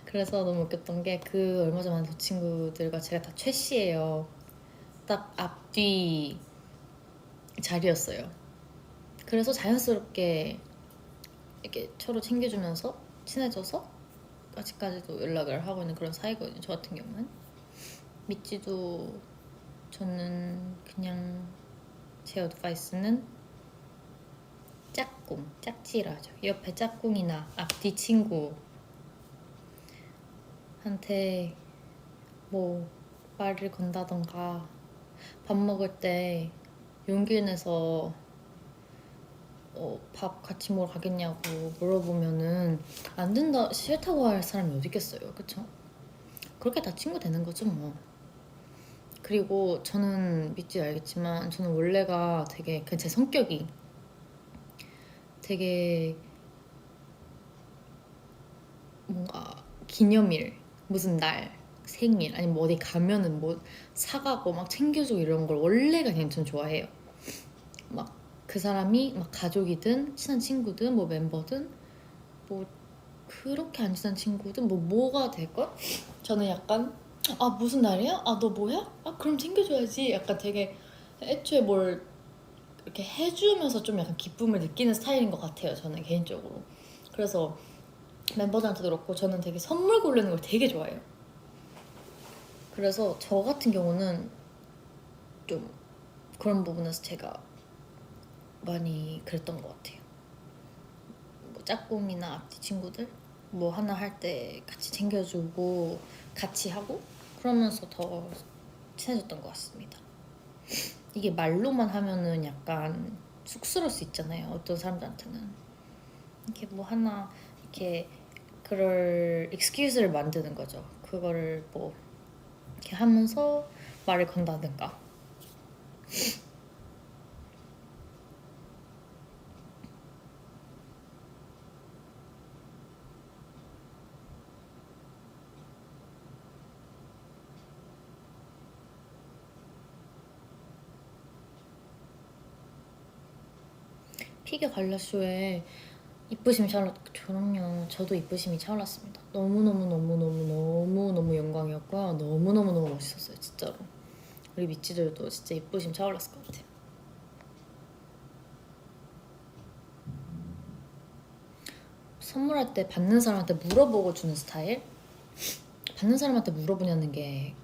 그래서 너무 웃겼던 게 그 얼마 전에 만난 그 친구들과 제가 다 최씨예요. 딱 앞뒤 자리였어요. 그래서 자연스럽게 이렇게 서로 챙겨주면서 친해져서 아직까지도 연락을 하고 있는 그런 사이거든요. 저 같은 경우는. 미찌도 저는 그냥 제 어드바이스는 짝꿍이라죠. 옆에 짝꿍이나 앞뒤 친구한테 뭐 말을 건다던가 밥 먹을 때 용기 내서 밥 같이 먹으러 가겠냐고 물어보면은 안 된다, 싫다고 할 사람이 어디 있겠어요. 그쵸? 그렇게 다 친구 되는 거죠 뭐. 그리고 저는 믿지 알겠지만 저는 원래가 되게 그냥 제 성격이 되게 뭔가 기념일, 무슨 날, 생일 아니면 뭐 어디 가면은 뭐 사가고 막 챙겨주고 이런 걸 원래가 그냥 전 좋아해요. 막 그 사람이 막 가족이든 친한 친구든 뭐 멤버든 뭐 그렇게 안 친한 친구든 뭐가 될걸? 저는 약간 무슨 날이야? 너 뭐야? 그럼 챙겨줘야지. 약간 되게 애초에 뭘 이렇게 해주면서 좀 약간 기쁨을 느끼는 스타일인 것 같아요. 저는 개인적으로. 그래서 멤버들한테도 그렇고 저는 되게 선물 고르는 걸 되게 좋아해요. 그래서 저 같은 경우는 좀 그런 부분에서 제가 많이 그랬던 것 같아요. 뭐 짝꿍이나 앞뒤 친구들 뭐 하나 할 때 같이 챙겨주고 같이 하고 그러면서 더 친해졌던 것 같습니다. 이게 말로만 하면은 약간 쑥스러울 수 있잖아요. 어떤 사람들한테는 이렇게 뭐 하나 이렇게 그럴 excuse를 만드는 거죠. 그거를 뭐 이렇게 하면서 말을 건다든가. 피겨 갈라쇼에 이쁘심이 차올랐. 그럼요. 저도 이쁘심이 차올랐습니다. 너무너무 영광이었고요. 너무너무 멋있었어요. 진짜로. 우리 미치들도 진짜 이쁘심 차올랐을 것 같아요. 선물할 때 받는 사람한테 물어보고 주는 스타일? 받는 사람한테 물어보냐는 게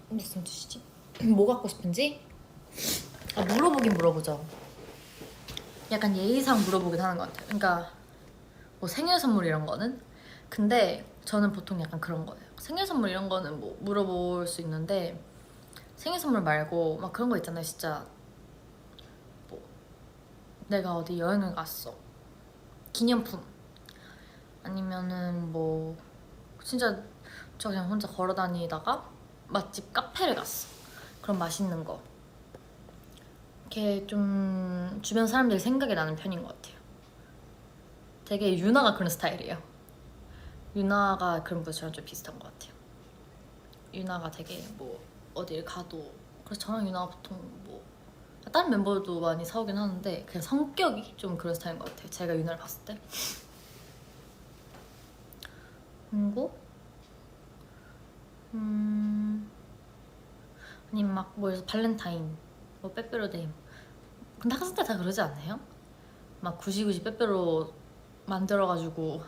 무슨 뜻이지? 뭐 갖고 싶은지? 물어보긴 물어보죠. 약간 예의상 물어보긴 하는 것 같아요. 그러니까 뭐 생일 선물 이런 거는? 근데 저는 보통 약간 그런 거예요. 생일 선물 이런 거는 뭐 물어볼 수 있는데 생일 선물 말고 막 그런 거 있잖아요. 진짜 뭐 내가 어디 여행을 갔어. 기념품. 아니면은 뭐 진짜 저 그냥 혼자 걸어 다니다가 맛집 카페를 갔어. 그럼 맛있는 거. 이렇게 좀 주변 사람들이 생각이 나는 편인 것 같아요. 되게 유나가 그런 스타일이에요. 유나가 그런 분처럼 좀 비슷한 것 같아요. 유나가 되게 뭐 어딜 가도 그래서 저랑 유나가 보통 뭐 다른 멤버도 많이 사오긴 하는데 그냥 성격이 좀 그런 스타일인 것 같아요. 제가 유나를 봤을 때. 그리고 아니면 막 뭐에서 발렌타인 뭐 빼빼로데이. 근데 학생 때 다 그러지 않아요? 막 굳이 빼빼로 만들어가지고.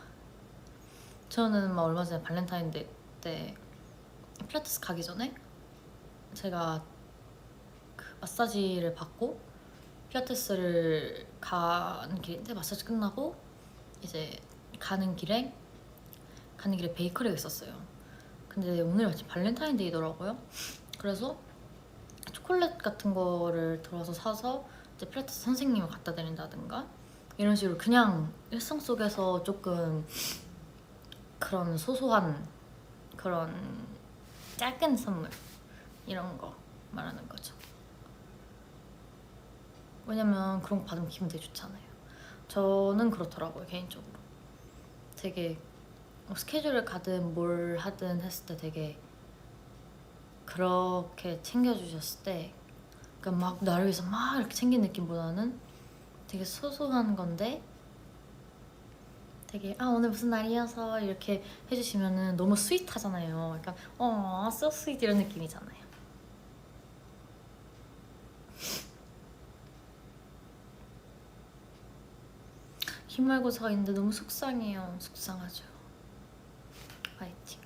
저는 막 얼마 전에 발렌타인데이 때 필라테스 가기 전에 제가 그 마사지를 받고 필라테스를 가는 길인데 마사지 끝나고 이제 가는 길에 베이커리가 있었어요. 근데 오늘 마침 발렌타인데이더라고요. 그래서 초콜릿 같은 거를 들어서 사서 이제 필라테스 선생님을 갖다 드린다든가 이런 식으로 그냥 일상 속에서 조금 그런 소소한 그런 작은 선물 이런 거 말하는 거죠. 왜냐면 그런 거 받으면 기분 되게 좋잖아요. 저는 그렇더라고요. 개인적으로 되게 스케줄을 가든 뭘 하든 했을 때 되게 그렇게 챙겨주셨을 때 그러니까 막 나를 위해서 막 이렇게 챙긴 느낌보다는 되게 소소한 건데 되게 오늘 무슨 날이어서 이렇게 해주시면은 너무 스윗하잖아요. 약간 so sweet 이런 느낌이잖아요. 기말고사가 있는데 너무 속상해요. 속상하죠. 파이팅.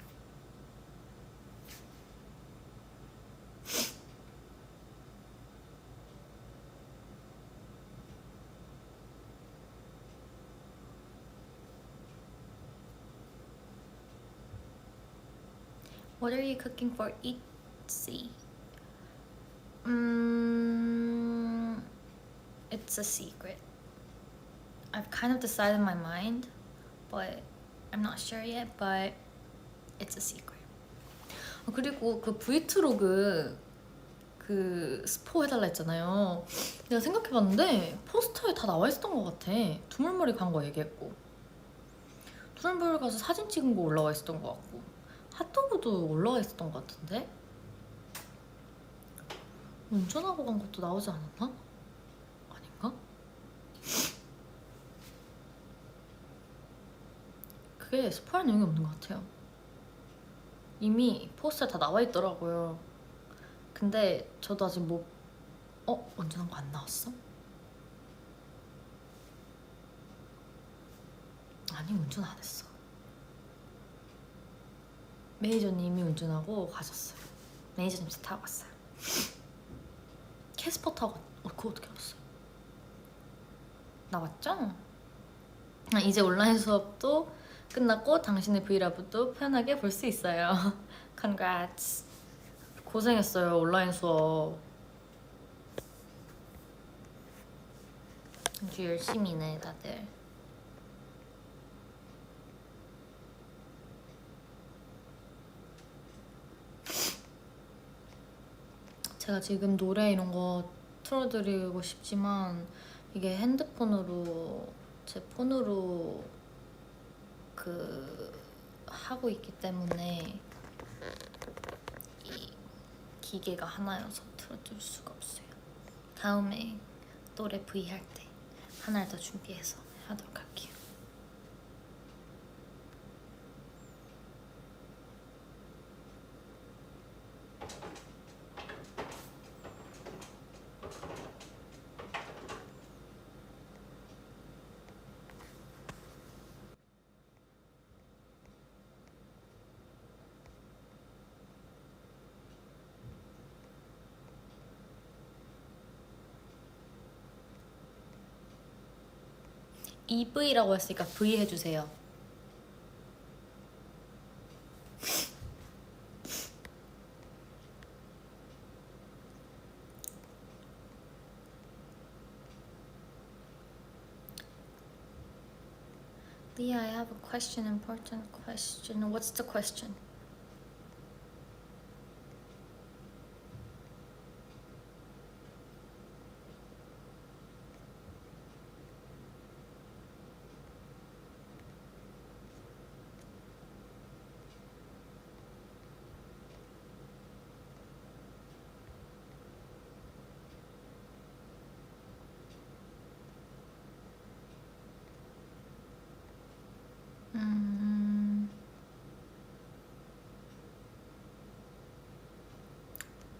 What are you cooking for Itzy? It's a secret. I've kind of decided in my mind, but I'm not sure yet, but it's a secret. 그리고 그 브이트로그 그 스포 해달라 했잖아요. 내가 생각해봤는데 포스터에 다 나와 있었던 것 같아. 두물머리 간 거 얘기했고 두물머리 가서 사진 찍은 거 올라와 있었던 것 같고 핫도그도 올라와 있었던 것 같은데 운전하고 간 것도 나오지 않았나? 아닌가? 그게 스포할 내용이 없는 것 같아요. 이미 포스터에 다 나와 있더라고요. 근데 저도 아직 뭐 운전한 거 안 나왔어? 아니 운전 안 했어. 매니저님이 운전하고 가셨어요. 매니저님 차 타고 갔어요. 캐스퍼 타고 그거 어떻게 알았어요? 나왔죠? 이제 온라인 수업도 끝났고 당신의 브이라이브도 편하게 볼 수 있어요. Congrats. 고생했어요 온라인 수업. 아주 열심히네 다들. 제가 지금 노래 이런 거 틀어드리고 싶지만 이게 핸드폰으로 제 폰으로 하고 있기 때문에 이 기계가 하나여서 틀어줄 수가 없어요. 다음에 노래 V 할 때 하나를 더 준비해서 하도록 할게요. EV라고 했으니까 V 해주세요. Leah, I have a question, important question. What's the question?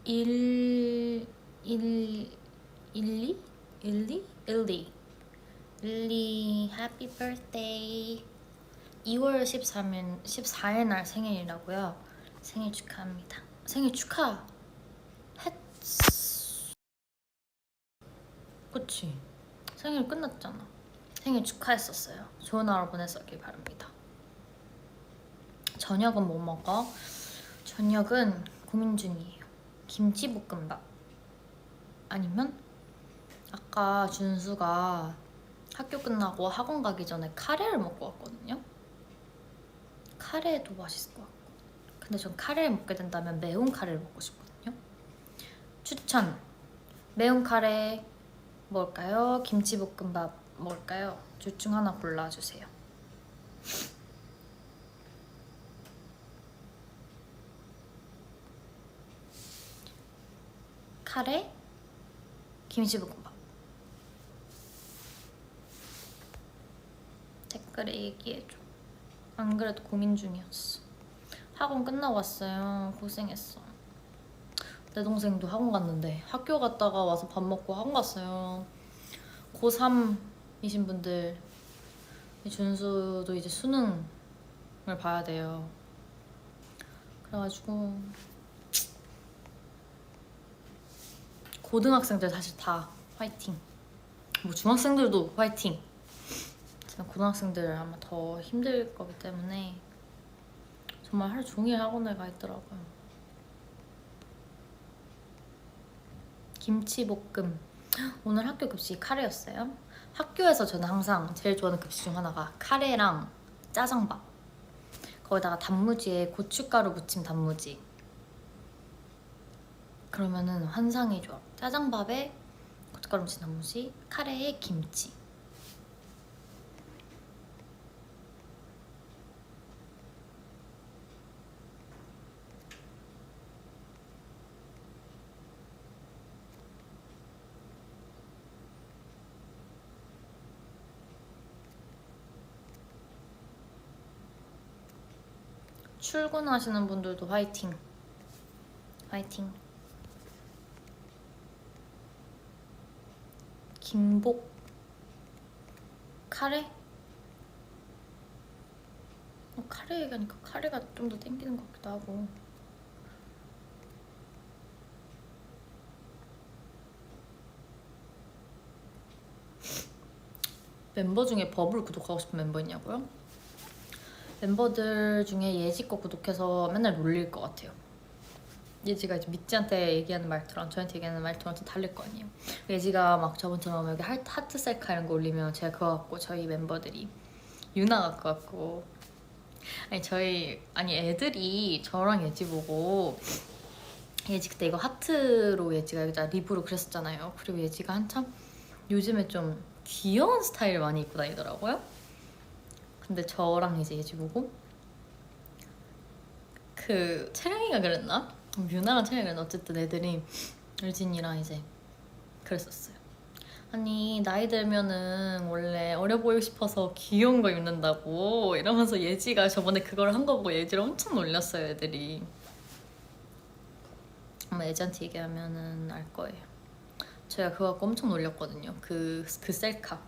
일... 일... 일리? 일리? 일리 Happy birthday. 2월 14일 날 생일이라고요. 생일 축하합니다. 생일 축하 그치? 생일 끝났잖아. 생일 축하했었어요. 좋은 하루 보냈었길 바랍니다. 저녁은 뭐 먹어? 저녁은 고민 중이에요. 김치볶음밥 아니면 아까 준수가 학교 끝나고 학원 가기 전에 카레를 먹고 왔거든요. 카레도 맛있을 것 같고, 근데 전 카레를 먹게 된다면 매운 카레를 먹고 싶거든요. 추천! 매운 카레 먹을까요? 김치볶음밥 먹을까요? 둘 중 하나 골라주세요. 카레, 김치볶음밥. 댓글에 얘기해줘. 안 그래도 고민 중이었어. 학원 끝나고 왔어요. 고생했어. 내 동생도 학원 갔는데 학교 갔다가 와서 밥 먹고 학원 갔어요. 고3이신 분들, 준수도 이제 수능을 봐야 돼요. 그래가지고 고등학생들 사실 다 화이팅. 뭐 중학생들도 화이팅. 하지만 고등학생들 아마 더 힘들 거기 때문에 정말 하루 종일 학원에 가 있더라고요. 김치볶음. 오늘 학교 급식이 카레였어요. 학교에서 저는 항상 제일 좋아하는 급식 중 하나가 카레랑 짜장밥, 거기다가 단무지에 고춧가루 무침 단무지. 그러면은 환상의 조합. 짜장밥에 고춧가루 무침 단무지, 카레에 김치. 출근하시는 분들도 화이팅. 화이팅. 김복 카레? 카레 얘기하니까 카레가 좀 더 땡기는 것 같기도 하고. 멤버 중에 버블 구독하고 싶은 멤버 있냐고요? 멤버들 중에 예지 거 구독해서 맨날 놀릴 것 같아요. 예지가 이제 미찌한테 얘기하는 말투랑 저한테 얘기하는 말투랑 좀 다를 거 아니에요. 예지가 막 저번처럼 여기 하트 셀카 이런 거 올리면 제가 그거 갖고 저희 멤버들이 유나가 그거 갖고 아니 애들이 저랑 예지 보고 예지 그때 이거 하트로 예지가 여기다 립으로 그렸었잖아요. 그리고 예지가 한참 요즘에 좀 귀여운 스타일을 많이 입고 다니더라고요. 근데 저랑 이제 예지 보고 그 채령이가 그랬나? 유나랑 채령이 그랬나? 어쨌든 애들이 유진이랑 이제 그랬었어요. 아니 나이 들면은 원래 어려 보이고 싶어서 귀여운 거 입는다고 이러면서 예지가 저번에 그걸 한 거 보고 예지를 엄청 놀렸어요 애들이. 아마 예지한테 얘기하면은 알 거예요. 제가 그거 갖고 엄청 놀렸거든요. 그 셀카.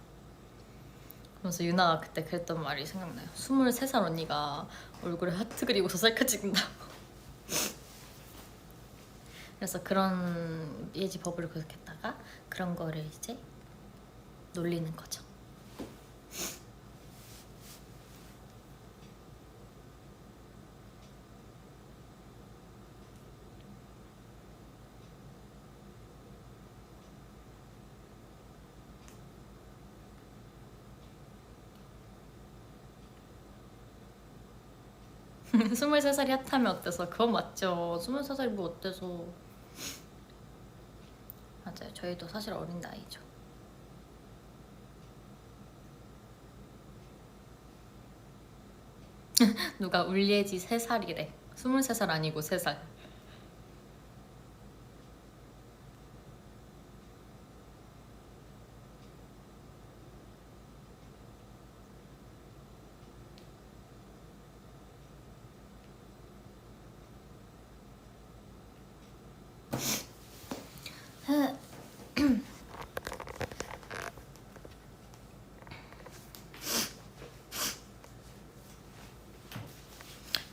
그래서 유나가 그때 그랬던 말이 생각나요. 23살 언니가 얼굴에 하트 그리고서 셀카 찍는다고. 그래서 그런 예지 버블을 구독했다가 그런 거를 이제 놀리는 거죠. 스물세 살이 핫하면 어때서? 그건 맞죠. 23살이 뭐 어때서. 맞아요. 저희도 사실 어린 나이죠. 누가 울예지 3살이래. 23살 아니고 3살.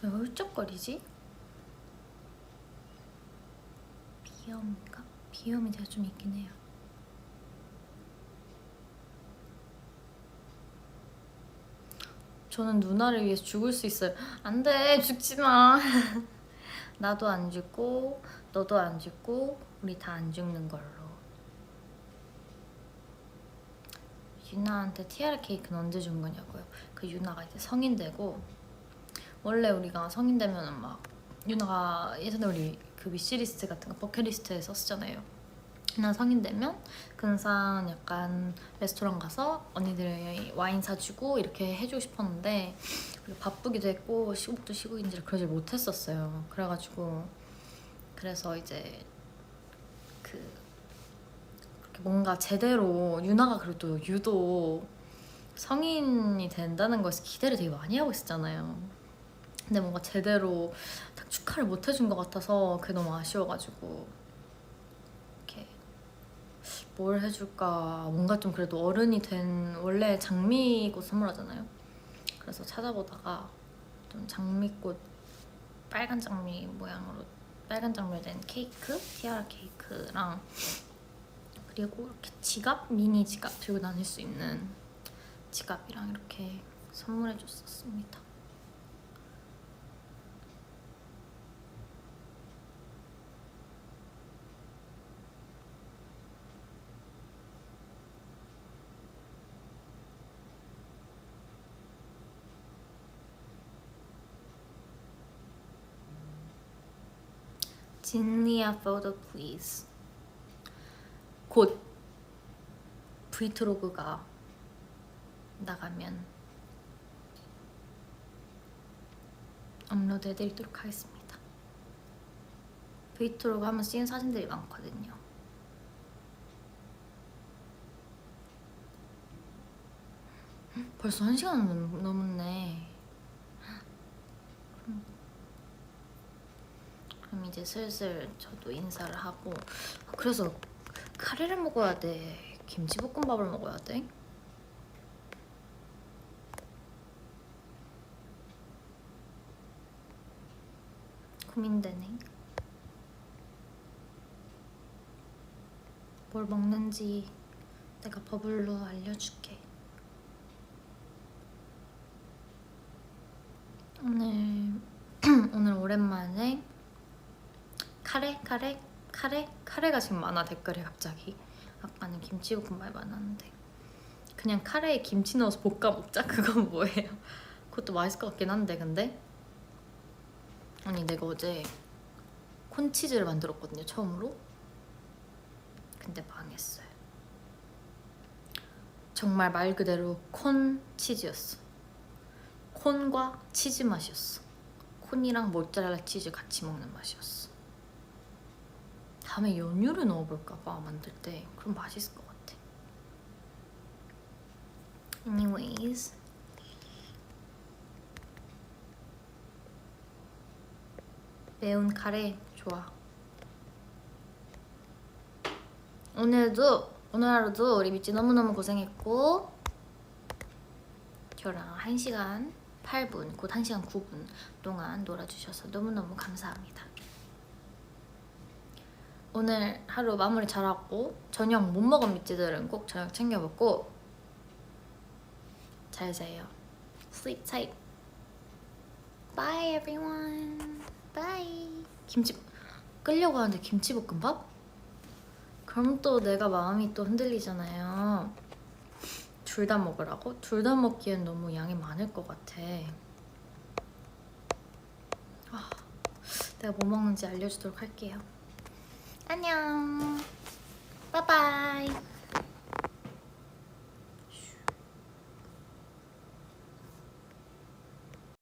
왜 훌쩍거리지? 비염인가? 비염이 제가 좀 있긴 해요. 저는 누나를 위해서 죽을 수 있어요. 안 돼, 죽지 마. 나도 안 죽고 너도 안 죽고 우리 다 안 죽는 걸로. 유나한테 티아라 케이크는 언제 준 거냐고요? 그 유나가 이제 성인 되고, 원래 우리가 성인 되면은 막 유나가 예전에 우리 그 위시리스트 같은 거 버킷리스트에 썼잖아요. 나 성인 되면 근산 약간 레스토랑 가서 언니들 와인 사주고 이렇게 해주고 싶었는데 바쁘기도 했고 시국도 시국인지라 그러지 못했었어요. 그래가지고 그래서 이제 그 뭔가 제대로 유나가 그래도 유독 성인이 된다는 것에 기대를 되게 많이 하고 있었잖아요. 근데 뭔가 제대로 딱 축하를 못 해준 것 같아서 그게 너무 아쉬워가지고 이렇게 뭘 해줄까. 뭔가 좀 그래도 어른이 된, 원래 장미꽃 선물하잖아요. 그래서 찾아보다가 좀 장미꽃 빨간 장미 모양으로 빨간 장미로 된 케이크, 티아라 케이크랑 그리고 이렇게 지갑, 미니 지갑 들고 다닐 수 있는 지갑이랑 이렇게 선물해줬었습니다. 진리아 photo please. 곧 브이트로그가 나가면 업로드 해드리도록 하겠습니다. 브이트로그 하면 찍은 사진들이 많거든요. 벌써 1시간 넘었네. 그럼 이제 슬슬 저도 인사를 하고, 그래서 카레를 먹어야 돼? 김치볶음밥을 먹어야 돼? 고민되네. 뭘 먹는지 내가 버블로 알려줄게. 오늘 오늘 오랜만에 카레가 지금 많아. 댓글에 갑자기. 아까는 김치볶음밥 많았는데 그냥 카레에 김치 넣어서 볶아 먹자. 그건 뭐예요? 그것도 맛있을 것 같긴 한데. 근데 아니 내가 어제 콘치즈를 만들었거든요, 처음으로. 근데 망했어요. 정말 말 그대로 콘치즈였어. 콘과 치즈 맛이었어. 콘이랑 모짜렐라 치즈 같이 먹는 맛이었어. 다음에 연유를 넣어볼까봐 만들 때. 그럼 맛있을 것 같아. Anyways, 매운 카레 좋아. 오늘 하루도 우리 미찌 너무너무 고생했고 저랑 1시간 8분, 곧 1시간 9분 동안 놀아주셔서 너무너무 감사합니다. 오늘 하루 마무리 잘하고 저녁 못 먹은 미찌들은 꼭 저녁 챙겨 먹고 잘 자요. Sleep tight. Bye everyone. Bye. 김치 끓려고 하는데 김치볶음밥? 그럼 또 내가 마음이 또 흔들리잖아요. 둘 다 먹으라고? 둘 다 먹기엔 너무 양이 많을 것 같아. 내가 뭐 먹는지 알려주도록 할게요. 안녕. 빠이빠이.